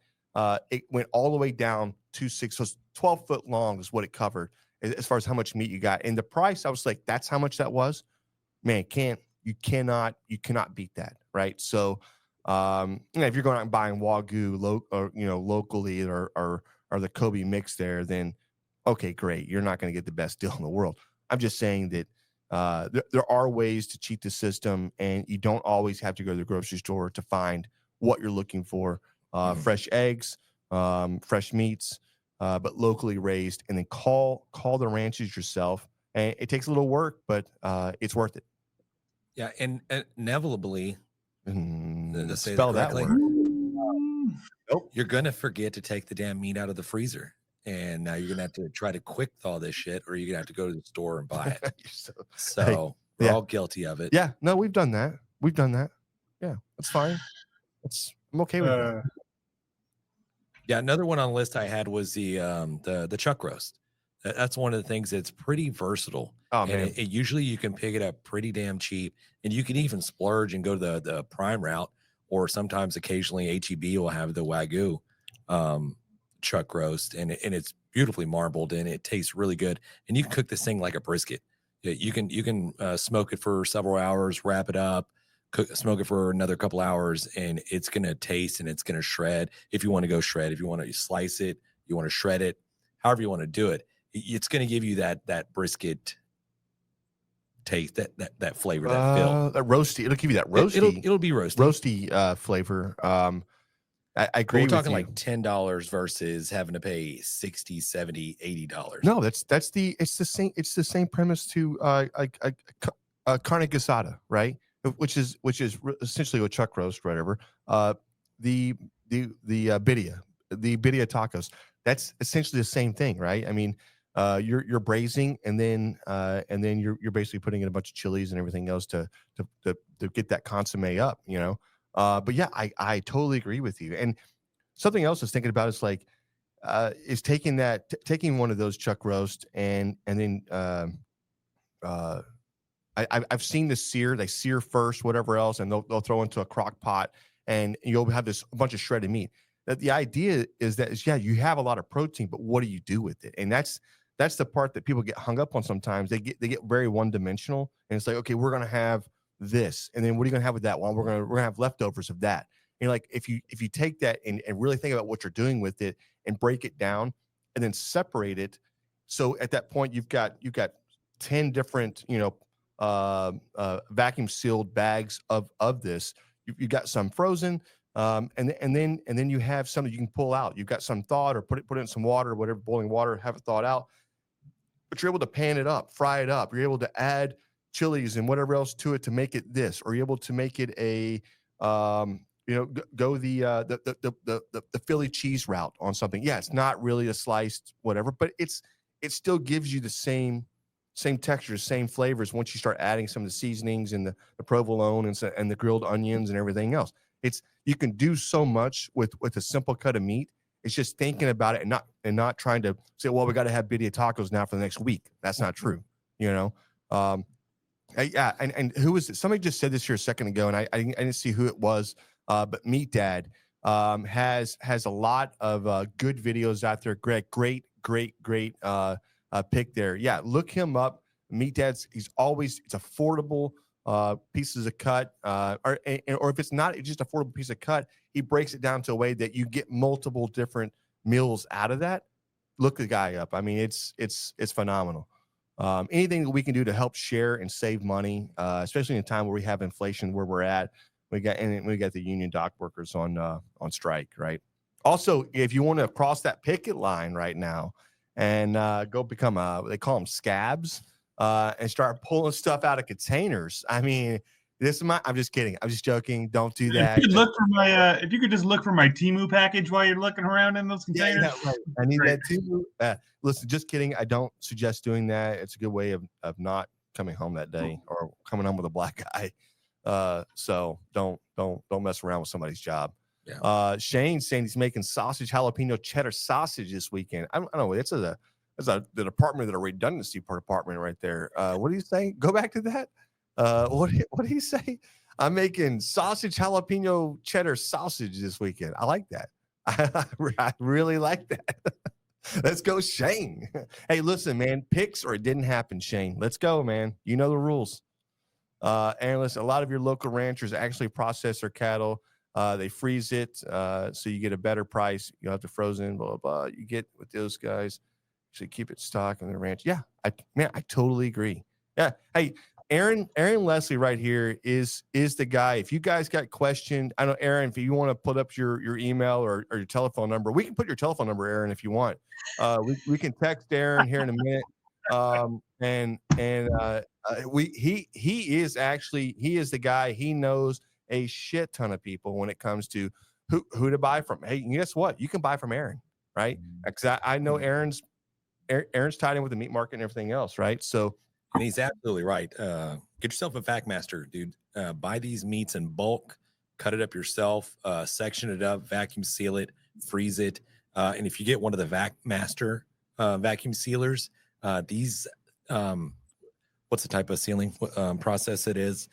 It went all the way down to 12 foot long is what it covered as far as how much meat you got. And the price, I was like, that's how much that was. Man, you cannot beat that, right? So if you're going out and buying Wagyu locally or the Kobe mix there, then okay, great. You're not going to get the best deal in the world. I'm just saying that there are ways to cheat the system, and you don't always have to go to the grocery store to find what you're looking for. Fresh eggs, fresh meats, but locally raised, and then call the ranches yourself. And it takes a little work, but it's worth it. Yeah, and inevitably, spell that word. Nope. You're gonna forget to take the damn meat out of the freezer, and now you're gonna have to try to quick thaw this shit, or you're gonna have to go to the store and buy it. So we're all guilty of it. Yeah, no, we've done that. Yeah, that's fine. I'm okay with that. Yeah, another one on the list I had was the chuck roast. That's one of the things that's pretty versatile. Oh man, and usually you can pick it up pretty damn cheap, and you can even splurge and go to the prime route. Or sometimes occasionally HEB will have the Wagyu chuck roast, and it's beautifully marbled, and it tastes really good. And you can cook this thing like a brisket. You can smoke it for several hours, wrap it up, smoke it for another couple hours, and it's going to taste and it's going to shred. If you want to go shred, if you want to slice it, you want to shred it, however you want to do it, it's going to give you that brisket taste, that flavor, that feel. That roasty. It'll give you that roasty. It'll be roasty flavor. I agree. We're talking with like $10 versus having to pay $60, $70, $80. No, it's the same premise to carne asada, right? Which is essentially a chuck roast, whatever. The birria tacos. That's essentially the same thing, right? I mean, you're braising, and then you're basically putting in a bunch of chilies and everything else to get that consomme up, But yeah, I totally agree with you. And something else I was thinking about is like is taking one of those chuck roast and then I've seen the sear. They sear first, whatever else, and they'll throw into a crock pot, and you'll have a bunch of shredded meat. that the idea is that yeah, you have a lot of protein, but what do you do with it? And that's the part that people get hung up on sometimes. They get very one dimensional, and it's like, okay, we're gonna have this, and then what are you gonna have with that? Well, we're gonna have leftovers of that. And like if you take that and really think about what you're doing with it and break it down and then separate it, so at that point you've got 10 different vacuum sealed bags of this. You got some frozen, and then you have some that you can pull out. You've got some thawed, or put it in some water or whatever, boiling water, have it thawed out. But you're able to pan it up, fry it up. You're able to add chilies and whatever else to it to make it this, or you're able to make it a go the Philly cheese route on something. Yeah, it's not really a sliced whatever, but it still gives you the same textures, same flavors once you start adding some of the seasonings and the provolone and the grilled onions and everything else. You can do so much with a simple cut of meat. It's just thinking about it and not trying to say, well, we got to have birria tacos now for the next week. That's not true, Yeah, and who was it? Somebody just said this here a second ago, and I didn't see who it was, but Meat Dad has a lot of good videos out there. Great pick there. Yeah, look him up. Meat Dad's it's affordable pieces of cut, or if it's not just affordable piece of cut, he breaks it down to a way that you get multiple different meals out of that. Look the guy up. I mean, it's phenomenal. Anything that we can do to help share and save money, especially in a time where we have inflation where we're at. We got the union dock workers on strike, right? Also, if you want to cross that picket line right now and go become they call them scabs, and start pulling stuff out of containers. I mean, I'm just kidding. I'm just joking. Don't do that. If you could just look for my Temu package while you're looking around in those containers. Yeah, right. I need that too. Listen, just kidding. I don't suggest doing that. It's a good way of not coming home that day or coming home with a black eye. So don't mess around with somebody's job. Yeah. Shane's saying he's making sausage jalapeno cheddar sausage this weekend. I don't know. It's the department of the redundancy department right there. What do you say? Go back to that. What do you say? I'm making sausage jalapeno cheddar sausage this weekend. I like that. I really like that. Let's go, Shane. Hey, listen, man, picks or it didn't happen, Shane. Let's go, man. You know the rules. And listen, a lot of your local ranchers actually process their cattle. They freeze it, so you get a better price. You have to frozen, blah, blah, blah. You get with those guys, should keep it stock on the ranch. Yeah, I totally agree. Yeah. Hey, Aaron Leslie right here is the guy. If you guys got questions, I know, Aaron, if you want to put up your email or your telephone number, we can put your telephone number, Aaron, if you want. We can text Aaron here in a minute. He is the guy. He knows a shit ton of people when it comes to who to buy from. Hey, guess what? You can buy from Aaron, right? Because I know Aaron's tied in with the meat market and everything else, right? So, and he's absolutely right. Get yourself a VacMaster, dude. Buy these meats in bulk, cut it up yourself, section it up, vacuum seal it, freeze it. And if you get one of the VacMaster vacuum sealers, these what's the type of sealing process it is?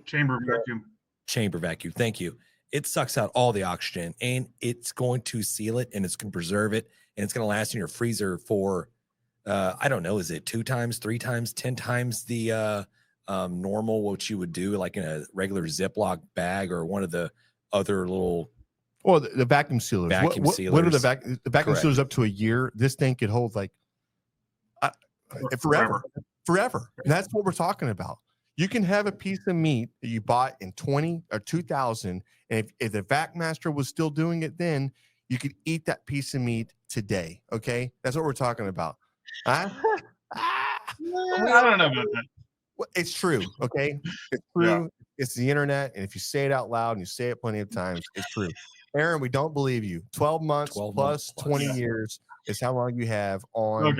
Chamber vacuum. Chamber vacuum. Thank you. It sucks out all the oxygen, and it's going to seal it, and it's going to preserve it, and it's going to last in your freezer for I don't know, is it 2 times, 3 times, 10 times the normal what you would do like in a regular Ziploc bag or one of the other little the vacuum sealers. What are the vacuum sealers up to a year? This thing could hold like forever. And that's what we're talking about. You can have a piece of meat that you bought in 20 or 2000, and if the VacMaster was still doing it then, you could eat that piece of meat today. Okay, that's what we're talking about. I don't know about that. Well, it's true. Okay, it's true. Yeah. It's the internet, and if you say it out loud and you say it plenty of times, it's true. Aaron, we don't believe you. 12 months plus 20 years is how long you have on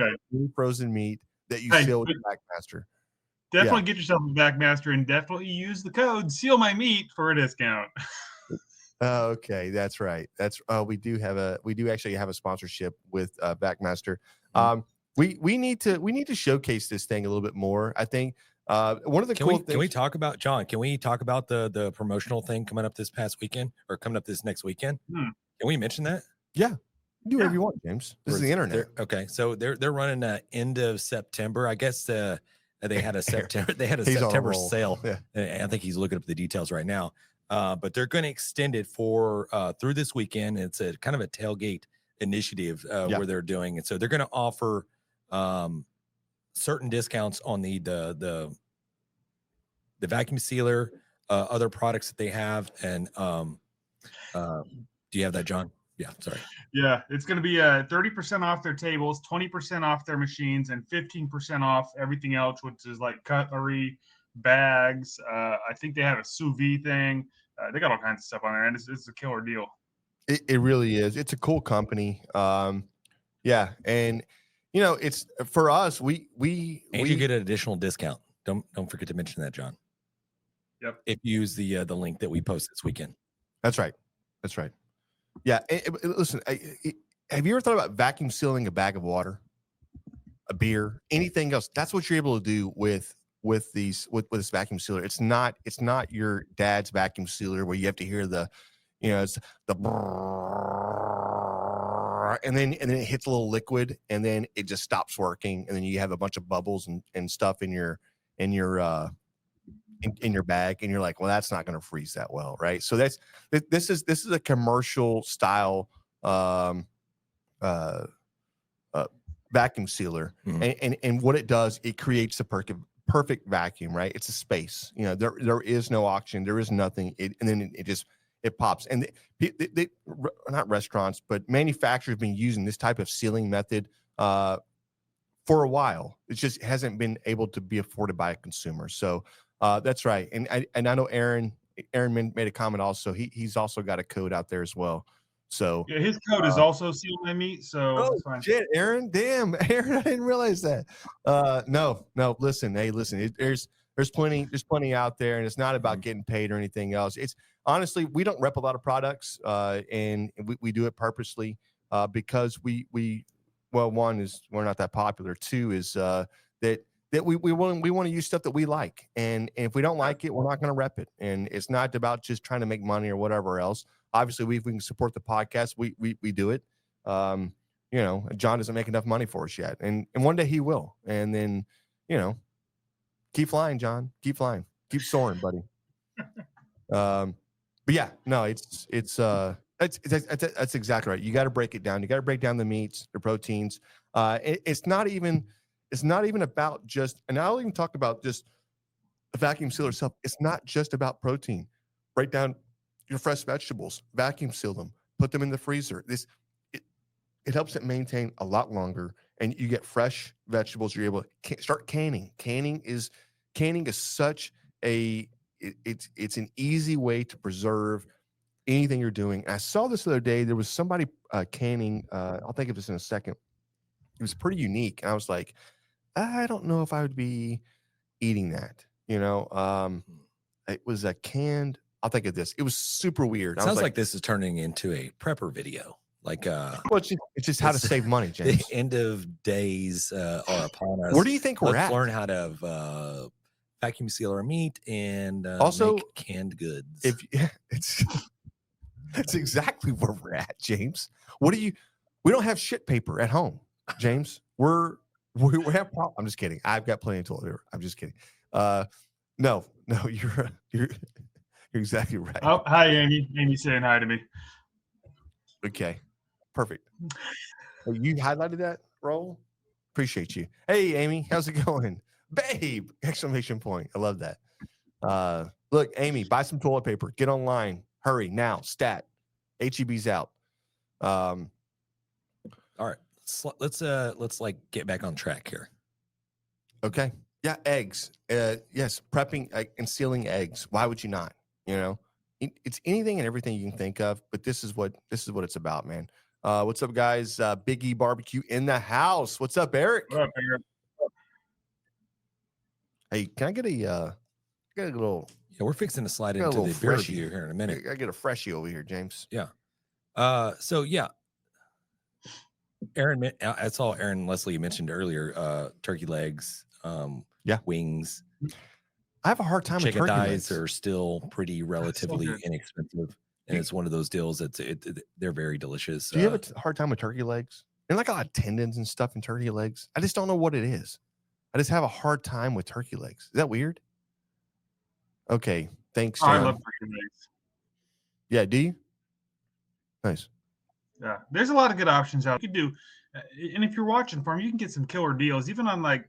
frozen meat that you seal with VacMaster. Definitely get yourself a VacMaster and definitely use the code SEALMYMEAT for a discount. Okay, that's right. We do actually have a sponsorship with VacMaster. We need to showcase this thing a little bit more. I think One of the Can cool we things. can we talk about John? Can we talk about the promotional thing coming up this past weekend or coming up this next weekend? Hmm. Can we mention that? Yeah, do whatever Yeah. you want, James. This is Or the internet. Okay, so they're running end of September. I guess they had a September He's on a September roll. sale. Yeah. And I think he's looking up the details right now. But they're going to extend it for through this weekend. It's a kind of a tailgate initiative where they're doing it. So they're going to offer certain discounts on the vacuum sealer, other products that they have. And do you have that, John? Yeah, sorry. Yeah, it's going to be 30% off their tables, 20% off their machines, and 15% off everything else, which is like cutlery, bags. I think they have a sous vide thing. They got all kinds of stuff on there, and it's a killer deal. It really is. It's a cool company. Yeah, and you know, it's for us. We You get an additional discount. Don't forget to mention that, John. Yep. If you use the link that we post this weekend. That's right. That's right. Yeah. Listen, have you ever thought about vacuum sealing a bag of water, a beer, anything else? That's what you're able to do with this vacuum sealer. It's not your dad's vacuum sealer where you have to hear it's the brrrr, and then it hits a little liquid and then it just stops working and then you have a bunch of bubbles and stuff in your bag and you're like, well, that's not going to freeze that well, right? So this is a commercial style vacuum sealer. And what it does, it creates a perfect vacuum, right? It's a space. You know, there is no oxygen, there is nothing. And then it pops. And they not restaurants, but manufacturers have been using this type of sealing method for a while. It just hasn't been able to be afforded by a consumer. So that's right. And I know Aaron made a comment also. He's also got a code out there as well. So yeah, his code is also SEALMYMEAT. So oh that's fine. shit, Aaron, damn, Aaron, I didn't realize that. No, listen, there's plenty out there, and it's not about getting paid or anything else. It's honestly, we don't rep a lot of products, and we do it purposely because one is we're not that popular. Two is that we want to use stuff that we like, and if we don't like it, we're not going to rep it. And it's not about just trying to make money or whatever else. Obviously, if we can support the podcast, we do it. You know, John doesn't make enough money for us yet, and one day he will. And then, you know, keep flying, John. Keep flying. Keep soaring, buddy. But yeah, no, it's that's exactly right. You got to break it down. You got to break down the meats, the proteins. It's not even about just. And I'll even talk about just a vacuum sealer itself. It's not just about protein. Break down your fresh vegetables, vacuum seal them, put them in the freezer. It helps it maintain a lot longer, and you get fresh vegetables. You're able to start canning. Canning is such it's an easy way to preserve anything you're doing. And I saw this the other day. There was somebody canning. I'll think of this in a second. It was pretty unique, and I was like, I don't know if I would be eating that. You know, it was a canned. I'll think of this. It was super weird. Sounds like this is turning into a prepper video. Like well, it's just how to save money, James. The end of days are upon us. Where do you think we're Let's at? learn how to vacuum seal our meat and also make canned goods. It's exactly where we're at, James. We don't have shit paper at home, James. We have problems. I'm just kidding. I've got plenty of toilet paper. I'm just kidding. No, you're exactly right. Oh, hi, Amy. Amy's saying hi to me. Okay, perfect. You highlighted that, Roll? Appreciate you. Hey, Amy, how's it going? Babe! Exclamation point. I love that. Look, Amy, buy some toilet paper. Get online. Hurry now. Stat. HEB's out. All right. Let's like get back on track here. Okay. Yeah, eggs. Yes, prepping and sealing eggs. Why would you not? You know, it's anything and everything you can think of, but this is what it's about, man. What's up, guys? Big E Barbecue in the house. What's up, Eric? What up, Eric? Hey, can I get a little? Yeah, we're fixing to slide Got a into the little beer freshie. review here in a minute. I get a freshie over here, James. Yeah. So yeah, Aaron, I saw Aaron Leslie mentioned earlier, turkey legs, Yeah. wings. I have a hard time with Chicken turkey thighs legs. are still pretty relatively good. inexpensive, and it's one of those deals that's they're very delicious. Do you have a hard time with turkey legs? And like a lot of tendons and stuff in turkey legs. I just don't know what it is. I just have a hard time with turkey legs. Is that weird? Okay, thanks. Oh, I love turkey legs. Yeah, do you? Nice. Yeah, there's a lot of good options out. You could do, and if you're watching for them, you can get some killer deals, even on like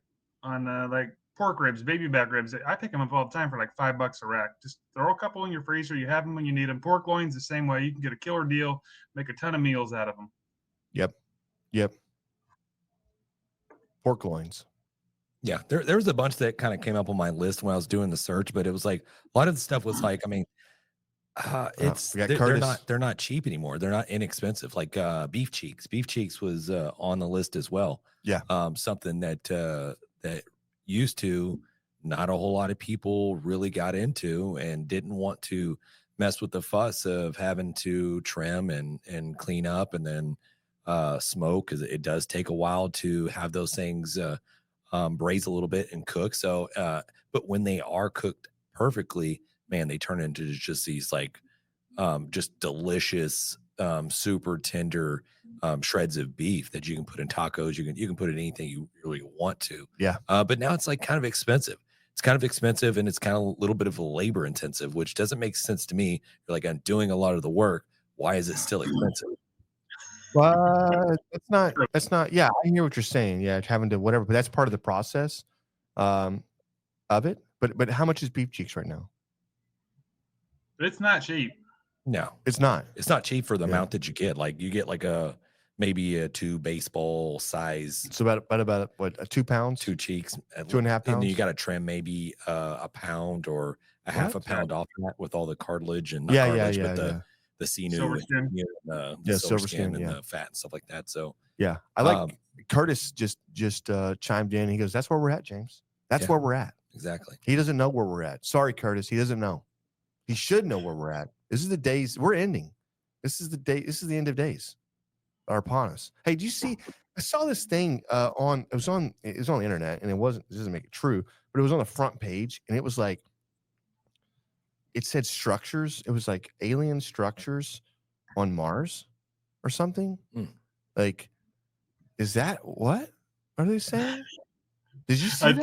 pork ribs, baby back ribs. I pick them up all the time for like $5 a rack. Just throw a couple in your freezer. You have them when you need them. Pork loins the same way. You can get a killer deal, make a ton of meals out of them. Yep. Pork loins. Yeah, there was a bunch that kind of came up on my list when I was doing the search, but it was like a lot of the stuff was like, I mean, they're not cheap anymore. They're not inexpensive. Like beef cheeks. Beef cheeks was on the list as well. Yeah. Something that used to not a whole lot of people really got into and didn't want to mess with the fuss of having to trim and clean up and then smoke, because it does take a while to have those things braise a little bit and cook. So but when they are cooked perfectly, man, they turn into just these like just delicious super tender shreds of beef that you can put in tacos. You can put in anything you really want to. Yeah. But now it's like kind of expensive. It's kind of expensive, and it's kind of a little bit of a labor intensive, which doesn't make sense to me. You're like, I'm doing a lot of the work. Why is it still expensive? But that's not. Yeah, I hear what you're saying. Yeah, having to whatever, but that's part of the process of it. But how much is beef cheeks right now? It's not cheap. No, It's not. it's not cheap for the Yeah. amount that you get. Like you get like maybe a 2 baseball size, It's about what 2 pounds, 2 cheeks, 2.5 and then you pounds. got to trim maybe a pound or a half a What? pound off that with all the cartilage and not Yeah, cartilage, yeah, but yeah. the sinew Silver and skin. the Yeah, silver silver skin skin, and yeah. the fat and stuff like that. So Yeah, I like Um, Curtis just chimed in. He goes, "That's where we're at, James. That's Yeah. where we're at." exactly. He doesn't know where we're at. Sorry, Curtis. He doesn't know. He should know where we're at. This is the days we're ending. This is the day. This is the end of days are upon us. Hey, do you see? I saw this thing on the internet, and it doesn't make it true, but it was on the front page, and it was like it said structures. It was like alien structures on Mars or something. Like, is that what are they saying? Did you see I that?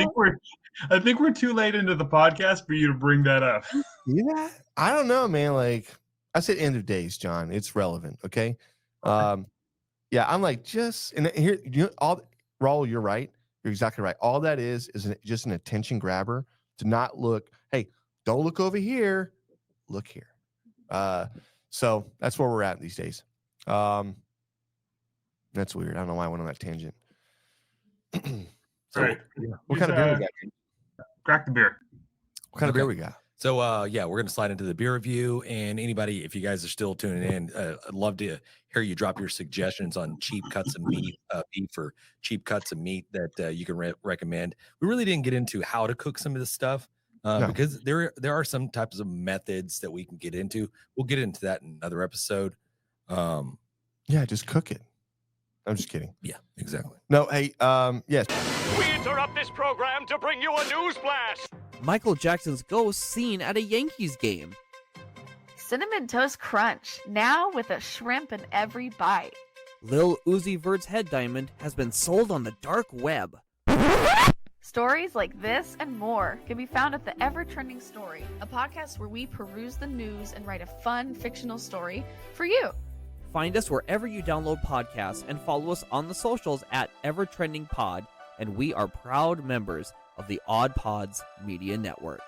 think we're too late into the podcast for you to bring that up. See that? I don't know, man. Like I said, end of days, John. It's relevant. Okay. Yeah, I'm like and here, Raul, you're right. You're exactly right. All that is just an attention grabber to not look. Hey, don't look over here. Look here. So that's where we're at these days. That's weird. I don't know why I went on that tangent. So Right. What kind of beer we got? Crack the beer. What kind of Okay. beer we got? So yeah, we're gonna slide into the beer review. And anybody, if you guys are still tuning in, I'd love to hear you drop your suggestions on cheap cuts of meat, beef or cheap cuts of meat that you can recommend. We really didn't get into how to cook some of this stuff No. because there are some types of methods that we can get into. We'll get into that in another episode. Yeah, just cook it. I'm just kidding. Yeah, exactly. No, hey, yes. We interrupt this program to bring you a news blast. Michael Jackson's ghost seen at a Yankees game. Cinnamon Toast Crunch, now with a shrimp in every bite. Lil Uzi Vert's head diamond has been sold on the dark web. Stories like this and more can be found at the Ever Trending Story, a podcast where we peruse the news and write a fun fictional story for you. Find us wherever you download podcasts and follow us on the socials at Ever Trending Pod, and we are proud members of the Oddpods Media Network.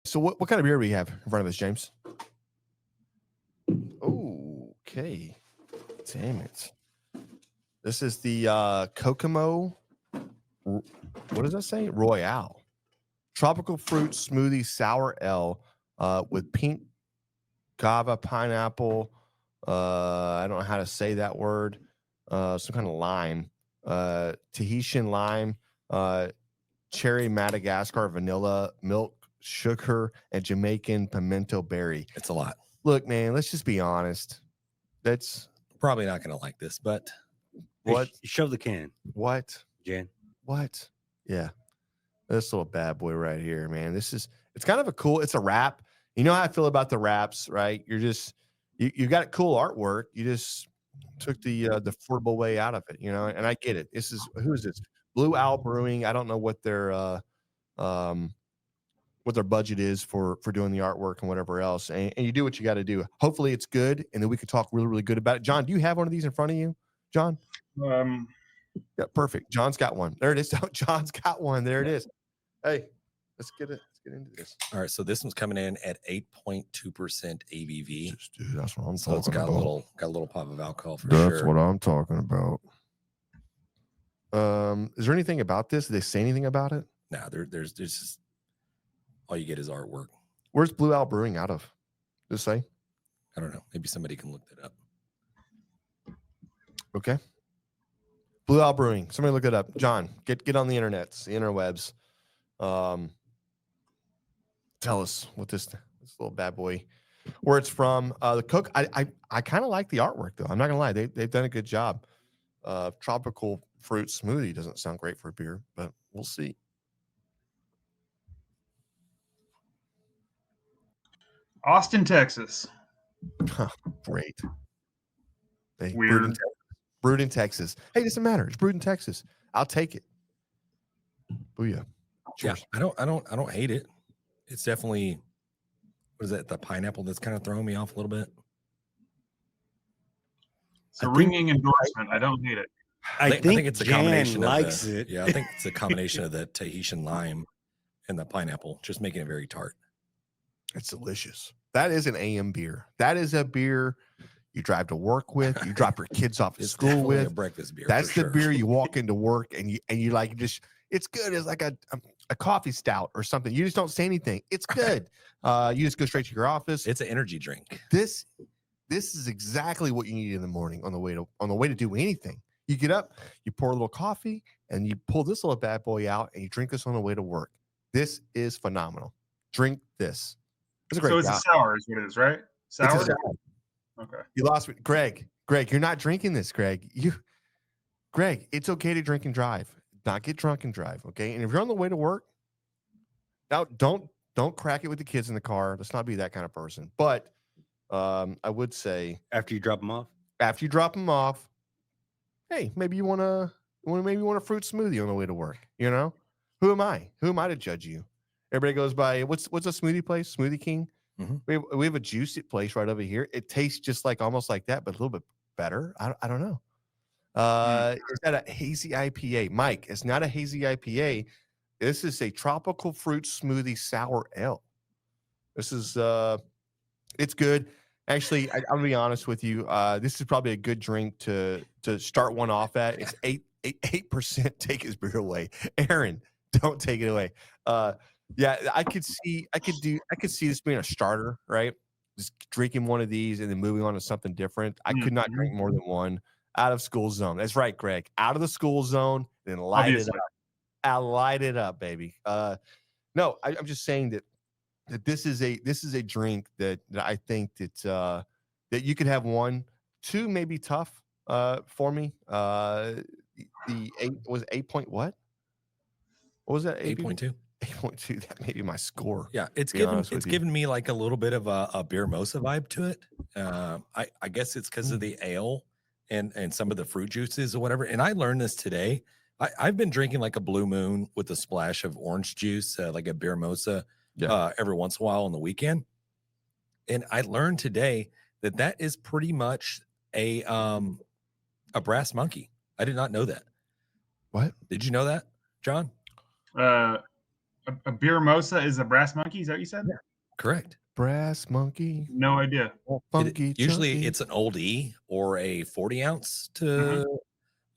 So what kind of beer do we have in front of us, James? Okay. Damn it. This is the Kokomo. What does that say? Royale. Tropical fruit smoothie sour ale with pink guava, pineapple. I don't know how to say that word. Some kind of lime. Tahitian lime. Cherry Madagascar vanilla milk. Sugar and Jamaican pimento berry. It's a lot. Look, man, let's just be honest. That's Probably not gonna like this, but What? Show the can, What? Jen. What? Yeah. This little bad boy right here, man. It's kind of it's a wrap. You know how I feel about the wraps, right? You got cool artwork. You just took the affordable way out of it, you know, and I get it. Who is this? Blue Owl Brewing. I don't know what their budget is for doing the artwork and whatever else. And you do what you got to do. Hopefully it's good, and then we can talk really, really good about it. John, do you have one of these in front of you, John? Yeah, perfect. John's got one. There it is. John's got one. There it is. Hey, let's get into this. All right, so this one's coming in at 8.2% ABV. Dude, that's what I'm So talking it's got about. a little pop of alcohol for That's sure. what I'm talking about. Is there anything about this? Did they say anything about it? Nah, there's just all you get is artwork. Where's Blue Owl Brewing out of? Does it say? I don't know. Maybe somebody can look that up. Okay. Blue Owl Brewing. Somebody look it up. John, get on the internets, the interwebs. Tell us what this little bad boy, where it's from. The Coke. I kind of like the artwork though. I'm not gonna lie. They've done a good job. Tropical fruit smoothie doesn't sound great for a beer, but we'll see. Austin, Texas. Great. Hey, Weird. Brewed in Texas. Hey, doesn't matter. It's brewed in Texas. I'll take it. Booyah. Cheers. Yeah, I don't hate it. It's definitely, what is that? The pineapple that's kind of throwing me off a little bit. It's a ringing endorsement. I don't hate it. I think it's a combination likes of it. Yeah, I think it's a combination of the Tahitian lime and the pineapple, just making it very tart. It's delicious. That is an AM beer. That is a beer you drive to work with. You drop your kids off to It's school definitely a with. breakfast beer. That's for the sure. beer you walk into work and you like just. It's good. It's like a coffee stout or something. You just don't say anything. It's good. You just go straight to your office. It's an energy drink. This is exactly what you need in the morning on the way to do anything. You get up, you pour a little coffee, and you pull this little bad boy out, and you drink this on the way to work. This is phenomenal. Drink this. It's a great. So it's a sour, is what it is, right? Sour. It's a sour. Okay. You lost me, Greg. Greg, you're not drinking this, Greg. Greg, it's okay to drink and drive. Not get drunk and drive, okay? And if you're on the way to work, now don't crack it with the kids in the car. Let's not be that kind of person. But I would say After you drop them off. after you drop them off, hey, maybe you want a fruit smoothie on the way to work. You know, who am I? Who am I to judge you? Everybody goes by what's a smoothie place? Smoothie King. Mhm. We have a juicy place right over here. It tastes just like almost like that, but a little bit better. I don't know. Is that a hazy IPA? Mike, it's not a hazy IPA. This is a tropical fruit smoothie sour ale. This is it's good. Actually, I'm gonna be honest with you. This is probably a good drink to start one off at. It's 8%. Take his beer away. Aaron, don't take it away. Yeah, I could see this being a starter, right? Just drinking one of these and then moving on to something different. I could not drink more than one. Out of school zone. That's right, Greg. Out of the school zone, then light it up. I'll light it up, baby. No, I'm just saying that this is a drink that I think that you could have one, two, maybe tough for me. The 8 was 8 point what? What was that? 8.2. 8.2. That may be my score. Yeah, it's to be honest with you. given me like a little bit of a beer mosa vibe to it. I guess it's because of the ale and some of the fruit juices or whatever. And I learned this today. I've been drinking like a Blue Moon with a splash of orange juice, like a beer mosa, every once in a while on the weekend. And I learned today that is pretty much a brass monkey. I did not know that. What? Did you know that, John? A beer mosa is a brass monkey. Is that what you said? Yeah. Correct. Brass monkey. No idea. Funky. Usually chunky. it's an old E or a 40 ounce to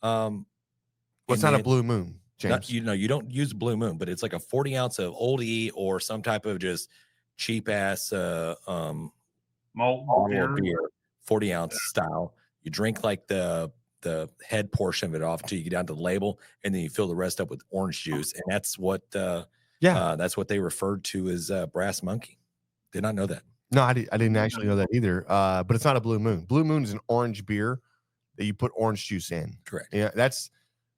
Well, it's not a Blue Moon, James. You don't use Blue Moon, but it's like a 40 ounce of old E or some type of just cheap ass Malt beer. 40 ounce style. You drink like the head portion of it off until you get down to the label, and then you fill the rest up with orange juice, and that's what that's what they referred to as brass monkey. Did not know that. No, I didn't actually know that either. But it's not a Blue Moon. Blue Moon is an orange beer that you put orange juice in. Correct. Yeah, that's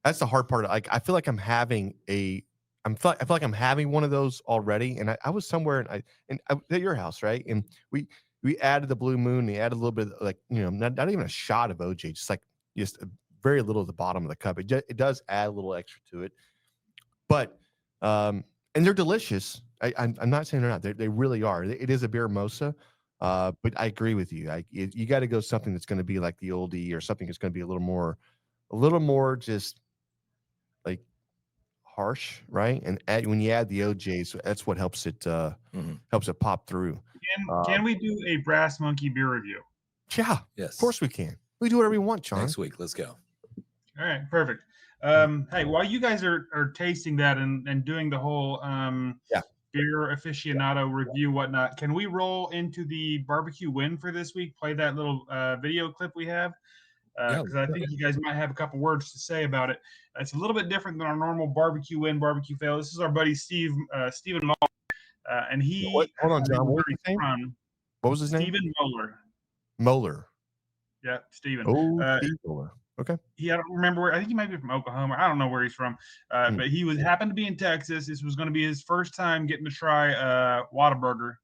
the hard part. Like I feel like I feel like I'm having one of those already. And I was somewhere and I was at your house, right? And we added the Blue Moon. And we added a little bit of, like, you know, not even a shot of OJ, just very little at the bottom of the cup. It does add a little extra to it, but and they're delicious. I'm not saying they're not. They really are. It is a beer mosa. But I agree with you. You got to go something that's going to be like the oldie, or something that's going to be a little more just like harsh, right? And when you add the OJs, that's what helps it pop through. Can we do a Brass Monkey beer review? Yeah, Yes. of course we can. We do whatever we want, John. Next week, let's go. All right, perfect. Hey, while you guys are tasting that and doing the whole beer aficionado review, whatnot, can we roll into the barbecue win for this week? Play that little video clip we have, because I think you guys might have a couple words to say about it. It's a little bit different than our normal barbecue win, barbecue fail. This is our buddy Stephen Moller, and he. Hold on, John. What was his name? What was his name? Stephen Moller. Moller. Yeah, Stephen. Oh, Steve Moller. Okay. I don't remember where. I think he might be from Oklahoma. I don't know where he's from. But he happened to be in Texas. This was going to be his first time getting to try Whataburger.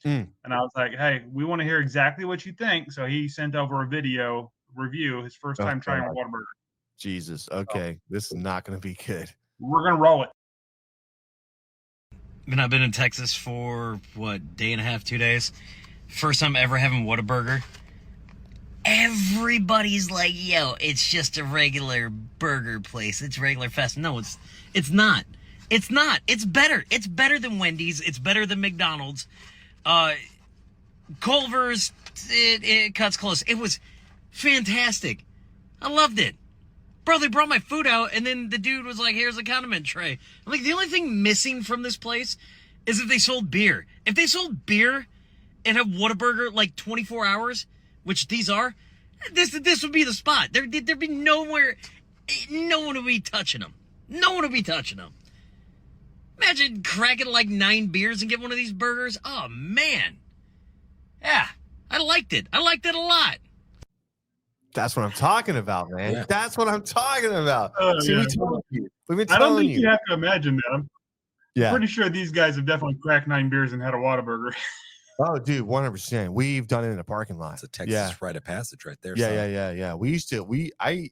And I was like, hey, we want to hear exactly what you think. So he sent over a video review, his first time trying Whataburger. Jesus. Okay. This is not going to be good. We're going to roll it. I've been in Texas for, day and a half, 2 days. First time ever having Whataburger. Everybody's like, yo, it's just a regular burger place. It's regular fast. No, it's not. It's not. It's better. It's better than Wendy's. It's better than McDonald's. Culver's, it cuts close. It was fantastic. I loved it. Bro, they brought my food out, and then the dude was like, here's a condiment tray. I'm like, the only thing missing from this place is if they sold beer. If they sold beer and have Whataburger like 24 hours, which these are, this would be the spot. There'd be nowhere, no one would be touching them. No one would be touching them. Imagine cracking like 9 beers and get one of these burgers. Oh, man. Yeah, I liked it. I liked it a lot. That's what I'm talking about, man. Yeah. That's what I'm talking about. See, Yeah. we told you. We've been I don't telling think you have to imagine that. I'm pretty sure these guys have definitely cracked 9 beers and had a Whataburger. Oh, dude, 100%. We've done it in a parking lot. It's a Texas rite of passage right there. Yeah. We used to. I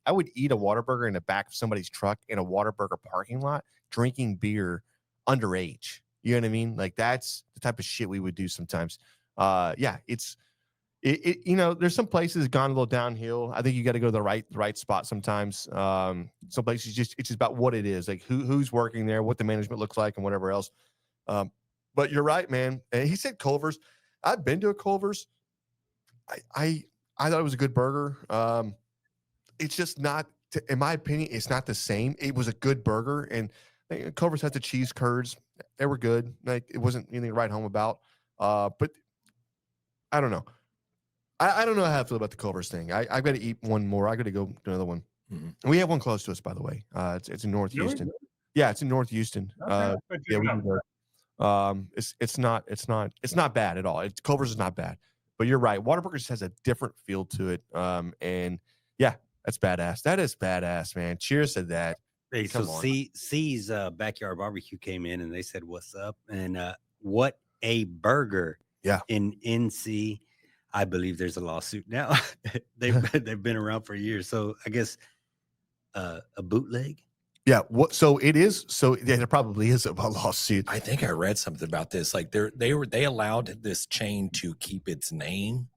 would eat a Whataburger in the back of somebody's truck in a Whataburger parking lot, drinking beer underage. You know what I mean? Like, that's the type of shit we would do sometimes. It's you know, there's some places gone a little downhill. I think you got to go to the right spot sometimes. Some places it's just about what it is, like who's working there, what the management looks like, and whatever else. But you're right, man. And he said Culver's. I've been to a Culver's. I thought it was a good burger. It's just not, in my opinion, it's not the same. It was a good burger, and Culver's had the cheese curds. They were good. Like, it wasn't anything to write home about. But I don't know. I don't know how I feel about the Culver's thing. I've got to eat one more. I got to go to another one. Mm-hmm. We have one close to us, by the way. It's in North Houston. Yeah, it's in North Houston. Okay. Yeah, we can go. It's not bad at all. Culver's is not bad, but you're right. Whataburger just has a different feel to it. And yeah, that's badass. That is badass, man. Cheers to that. Hey, so C's Backyard Barbecue came in and they said, "What's up?" And what a burger. Yeah. In NC, I believe there's a lawsuit now. they've been around for years. So I guess a bootleg. Yeah. So it is. So yeah, there probably is a lawsuit. I think I read something about this. Like they allowed this chain to keep its name,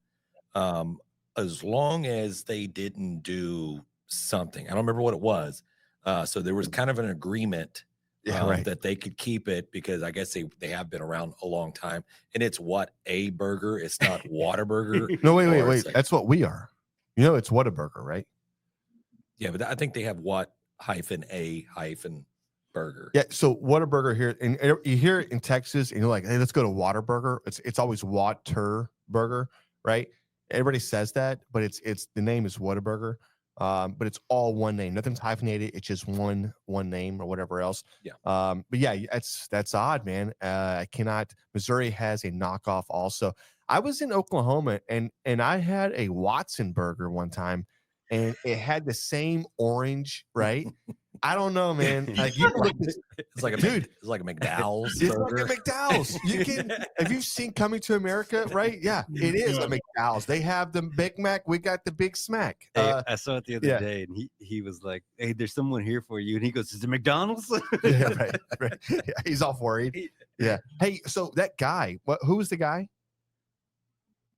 as long as they didn't do something. I don't remember what it was. So there was kind of an agreement that they could keep it because I guess they have been around a long time. And it's what a burger. It's not Whataburger. No, wait. Like, that's what we are. You know, it's Whataburger, right? Yeah, but I think they have what-a-burger. Yeah, so Whataburger here, and you hear it in Texas, and you're like, hey, let's go to Whataburger. It's always Waterburger, right? Everybody says that, but it's the name is Whataburger. But it's all one name. Nothing's hyphenated. It's just one name or whatever else. Yeah. But yeah, that's odd, man. I cannot. Missouri has a knockoff also. I was in Oklahoma and I had a Watson burger one time, and it had the same orange, right? I don't know, man. Like you look this, It's like a dude. It's like a McDowell's It's burger. like a McDowell's. You can have you seen Coming to America, right? Yeah, it is a McDowell's. They have the Big Mac. We got the Big Smack. Hey, I saw it the other yeah. day, and he was like, "Hey, there's someone here for you," and he goes, "Is it McDonald's?" Yeah, right. Yeah, he's all worried. Yeah. Hey, so that guy, who was the guy?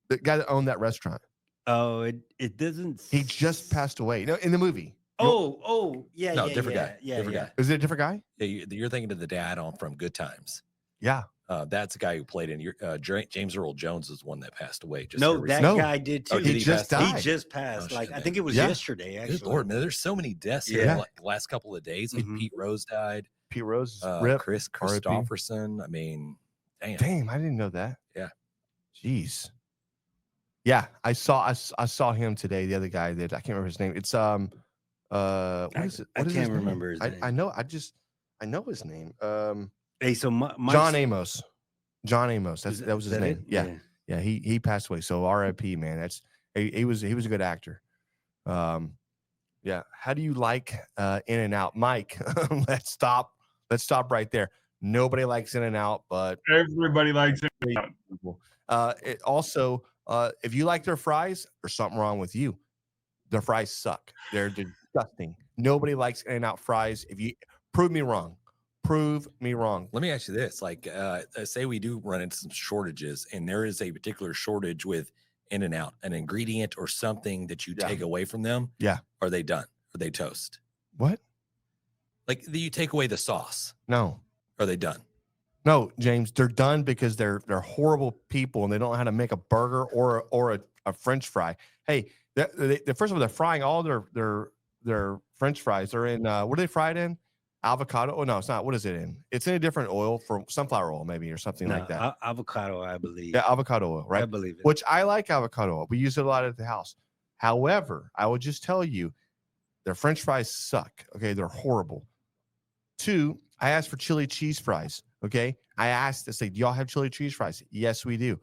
The guy that owned that restaurant. Oh, it doesn't. He just passed away. No, in the movie. Oh, yeah. No, yeah, different yeah, guy. Yeah, Different yeah. guy. Is it a different guy? Yeah, you're thinking of the dad on from Good Times. Yeah. That's the guy who played in your James Earl Jones is the one that passed away. Just No, here that recently. guy did too. Oh, did he just pass? died. He just passed. Oh, Like shit, I think it was Yeah. yesterday. Actually, Good Lord, man, there's so many deaths here. Yeah. Like the last couple of days. Like Mhm. Pete Rose died. Pete Rose. Rip. Chris RIP. Christopherson. I mean, damn. Damn, I didn't know that. Yeah. Jeez. Yeah, I saw him today. The other guy that I can't remember his name. It's what is it? I What is his can't name? remember his name. I know. I know his name. Hey, so my John Amos. John Amos. That was his that name. it? Yeah. He passed away. So R.I.P. Man. That's he was a good actor. Yeah. How do you like In and Out, Mike? Let's stop right there. Nobody likes In and Out, but Everybody likes it. people. It also, if you like their fries, there's something wrong with you. Their fries suck. They're disgusting. Nobody likes In and Out fries. If you prove me wrong. Let me ask you this: like, say we do run into some shortages, and there is a particular shortage with In and Out, an ingredient or something that you take away from them. Yeah. Are they done? Are they toast? What? Like you take away the sauce. No. Are they done? No, James, they're done because they're horrible people and they don't know how to make a burger or a French fry. Hey, first of all, they're frying all their French fries. They're in what are they fried in? Avocado? Oh no, it's not. What is it in? It's in a different oil, for sunflower oil, maybe, or something like that. Avocado, I believe. Yeah, avocado oil, right? I believe it. Which I like avocado oil. We use it a lot at the house. However, I will just tell you, their French fries suck. Okay, they're horrible. 2, I asked for chili cheese fries. Okay, I say, do y'all have chili cheese fries? Yes, we do.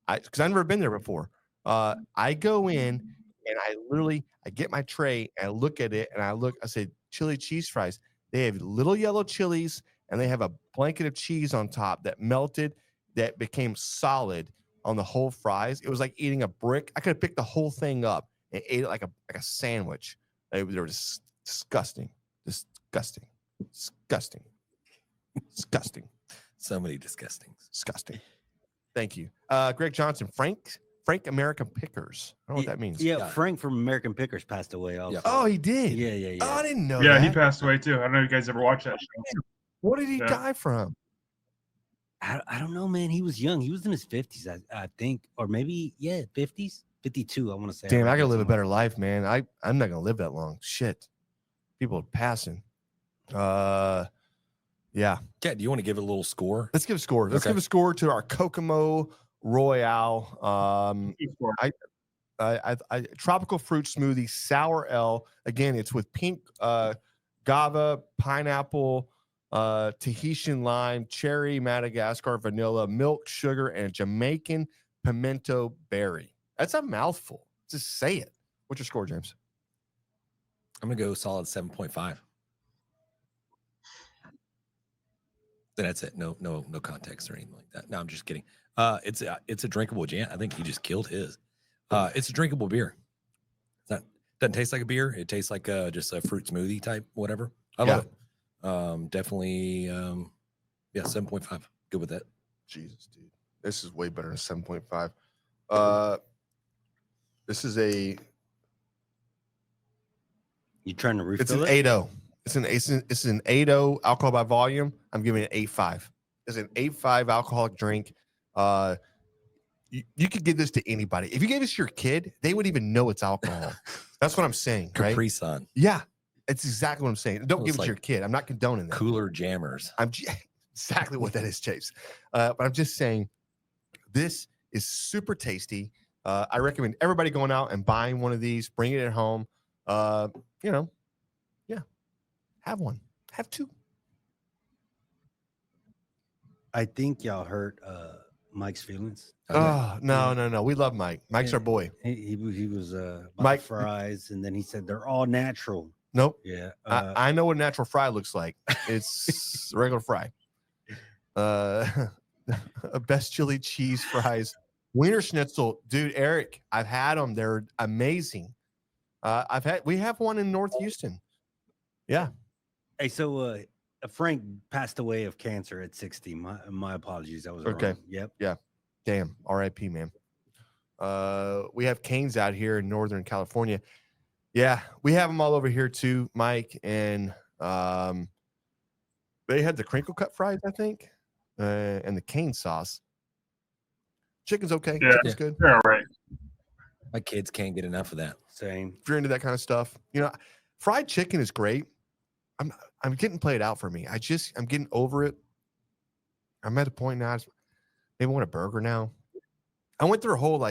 Because I've never been there before. I go in and I get my tray and I look at it and I say, chili cheese fries. They have little yellow chilies and they have a blanket of cheese on top that melted, that became solid on the whole fries. It was like eating a brick. I could have picked the whole thing up and ate it like a sandwich. They were just disgusting. So many disgusting. Thank you. Greg Johnson, Frank American Pickers. I don't know what that means. Yeah, Frank from American Pickers passed away also. Oh, he did? Yeah. Oh, I didn't know Yeah, that. he passed away too. I don't know if you guys ever watched that show. What did he die from? I don't know, man. He was young. He was in his 50s, I think. Or maybe, 50s. 52, I want to say. Damn, I gotta live a better life, man. I'm not gonna live that long. Shit. People are passing. Yeah. Yeah, do you want to give it a little score? Let's give a score. Let's Okay. give a score to our Kokomo Royale. I tropical fruit smoothie, sour L. Again, it's with pink guava, pineapple, Tahitian lime, cherry, Madagascar, vanilla, milk, sugar, and Jamaican pimento berry. That's a mouthful. Just say it. What's your score, James? I'm gonna go solid 7.5. Then that's it. No context or anything like that. No, I'm just kidding. It's a drinkable jam. I think he just killed his. It's a drinkable beer. Doesn't taste like a beer. It tastes like just a fruit smoothie type, whatever. I love it. Definitely 7.5. Good with that. Jesus, dude. This is way better than 7.5. This is You trying to refill it's an it? 8.0. It's an 8.0 alcohol by volume. I'm giving it 8.5. It's an 8.5 alcoholic drink. You could give this to anybody. If you gave this to your kid, they would even know it's alcohol. That's what I'm saying, right? Capri Sun. Yeah, it's exactly what I'm saying. Don't give it to like your kid. I'm not condoning that. Cooler jammers. Exactly what that is, Chase. But I'm just saying, this is super tasty. I recommend everybody going out and buying one of these, bring it at home. Have one, have 2. I think y'all heard Mike's feelings. Oh, no. We love Mike. Mike's our boy. He was about Mike- fries, and then he said they're all natural. Nope. Yeah. I know what a natural fry looks like. It's a regular fry. Best chili cheese fries. Wiener Schnitzel. Dude, Eric, I've had them. They're amazing. We have one in North Houston. Yeah. Hey, so Frank passed away of cancer at 60. My apologies. I was Okay. wrong. Yep. Yeah. Damn. R.I.P. man. We have Canes out here in Northern California. Yeah, we have them all over here too, Mike. And they had the crinkle cut fries, I think, and the cane sauce. Chicken's okay. Yeah. Chicken's good. You're all right. My kids can't get enough of that. Same. If you're into that kind of stuff, fried chicken is great. I'm getting played out for me. I'm getting over it. I'm at a point now. Maybe I want a burger now. I went through a whole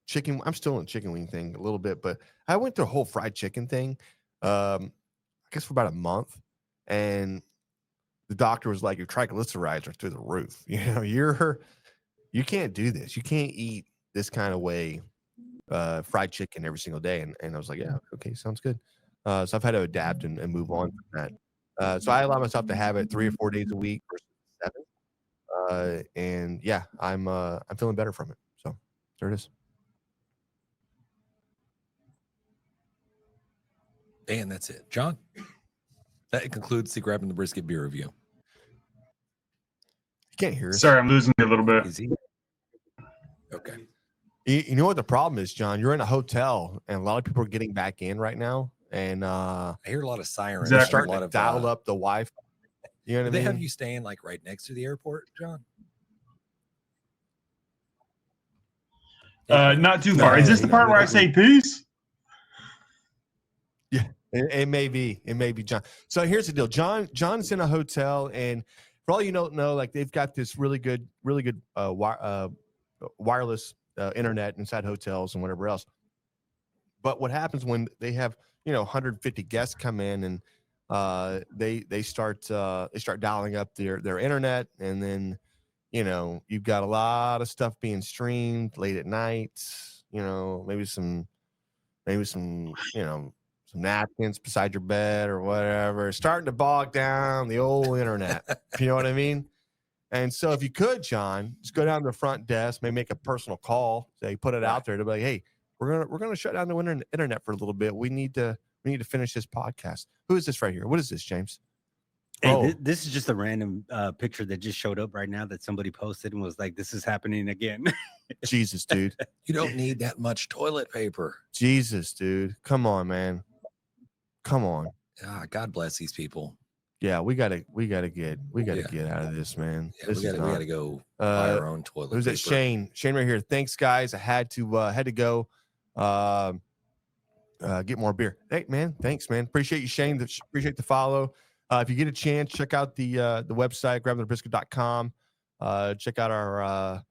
chicken. I'm still in the chicken wing thing a little bit, but I went through a whole fried chicken thing. I guess for about a month, and the doctor was like, "Your triglycerides are through the roof. You can't do this. You can't eat this kind of way, fried chicken every single day." And I was like, "Yeah, okay, sounds good." So I've had to adapt and move on from that. So I allow myself to have it 3 or 4 days a week versus 7. And yeah, I'm feeling better from it. So there it is. And that's it. John, that concludes the Grabbing the Brisket beer review. You can't hear us. Sorry, I'm losing you a little bit. Easy. Okay. You know what the problem is, John? You're in a hotel, and a lot of people are getting back in right now, and I hear a lot of sirens. they're Exactly. starting to dial up the Wi-Fi. You know what I They mean? have you staying right next to the airport, John? Not too far. Is this the part where I say peace? It may be. It may be John. So here's the deal. John's in a hotel, and for all you don't know, they've got this really good wireless internet inside hotels and whatever else. But what happens when they have 150 guests come in, and they start dialing up their internet, and then you've got a lot of stuff being streamed late at night. Maybe some some napkins beside your bed or whatever, starting to bog down the old internet. You know what I mean? And so if you could, John, just go down to the front desk, maybe make a personal call, say, put it out there to be like, hey, we're gonna shut down the internet for a little bit. We need to finish this podcast. Who is this right here? What is this, James? Hey, this is just a random picture that just showed up right now that somebody posted and was like, this is happening again. Jesus, dude. You don't need that much toilet paper. Jesus, dude. Come on, man. Come on. God bless these people. Yeah, we gotta get out of this, man. Yeah, we gotta go buy our own toilet Who's paper. that? Shane right here. Thanks, guys. I had to go get more beer. Hey, man. Thanks, man. Appreciate you, Shane. Appreciate the follow. If you get a chance, check out the website, GRABTHEBRISKET.com. Check out our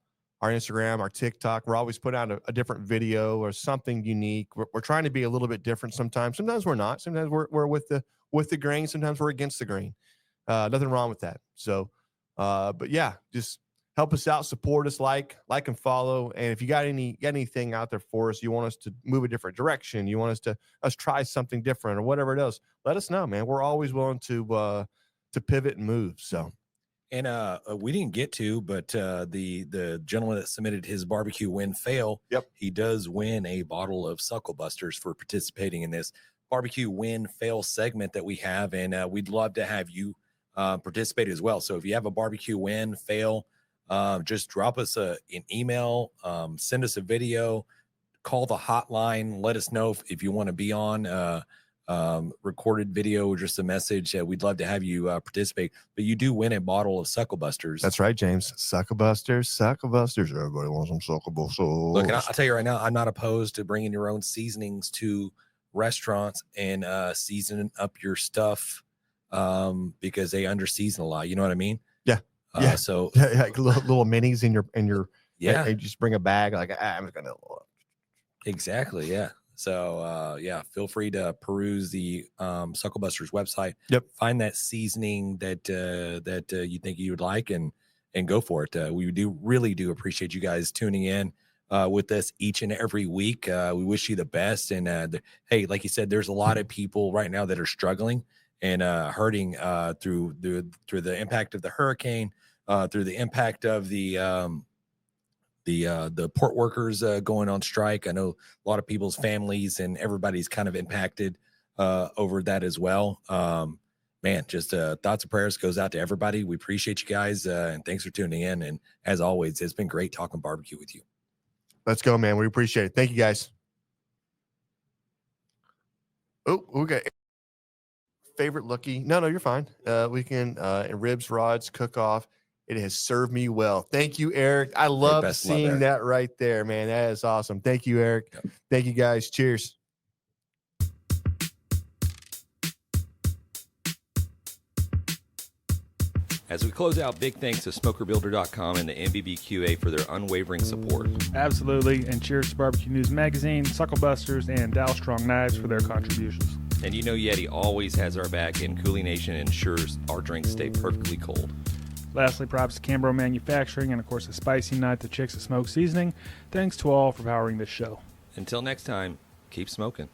Instagram, our TikTok. We're always putting out a different video or something unique. We're trying to be a little bit different sometimes. Sometimes we're not. Sometimes we're with the grain. Sometimes we're against the grain. Nothing wrong with that. So, but yeah, just help us out, support us, like and follow. And if you got anything out there for us, you want us to move a different direction, you want us try something different or whatever it is, let us know, man. We're always willing to pivot and move. So. And we didn't get to, but the gentleman that submitted his barbecue win fail, yep, he does win a bottle of SUCKLEBUSTERS for participating in this barbecue win fail segment that we have, and we'd love to have you participate as well. So if you have a barbecue win fail, just drop us an email, send us a video, call the hotline, let us know if you want to be on recorded video or just a message. We'd love to have you participate, but you do win a bottle of SUCKLEBUSTERS. That's right, James. SUCKLEBUSTERS. Everybody wants some SUCKLEBUSTERS. Look, and I'll tell you right now, I'm not opposed to bringing your own seasonings to restaurants and seasoning up your stuff because they under season a lot. You know what I mean? Yeah. So like little minis in your yeah. You just bring a bag like I'm just gonna. Exactly. Yeah. So yeah, feel free to peruse the SUCKLEBUSTERS website. Yep. Find that seasoning that you think you would like and go for it. We really do appreciate you guys tuning in with us each and every week. We wish you the best. And hey, like you said, there's a lot of people right now that are struggling and hurting through the impact of the hurricane, through the impact of the port workers going on strike. I know a lot of people's families and everybody's kind of impacted over that as well. Man, just thoughts and prayers goes out to everybody. We appreciate you guys, and thanks for tuning in. And as always, it's been great talking barbecue with you. Let's go, man. We appreciate it. Thank you, guys. Oh, okay. Favorite Lucky. No, you're fine. We can ribs, rods, cook off. It has served me well. Thank you, Eric. I love seeing that right there, man. That is awesome. Thank you, Eric. Yep. Thank you, guys. Cheers. As we close out, big thanks to SmokerBuilder.com and the NBBQA for their unwavering support. Absolutely. And cheers to Barbecue News Magazine, SUCKLEBUSTERS, and Dow Strong Knives for their contributions. And you know Yeti always has our back, and Coolie Nation ensures our drinks stay perfectly cold. Lastly, props to Cambro Manufacturing and, of course, the Spicy Nut, the Chicks of Smoke Seasoning. Thanks to all for powering this show. Until next time, keep smoking.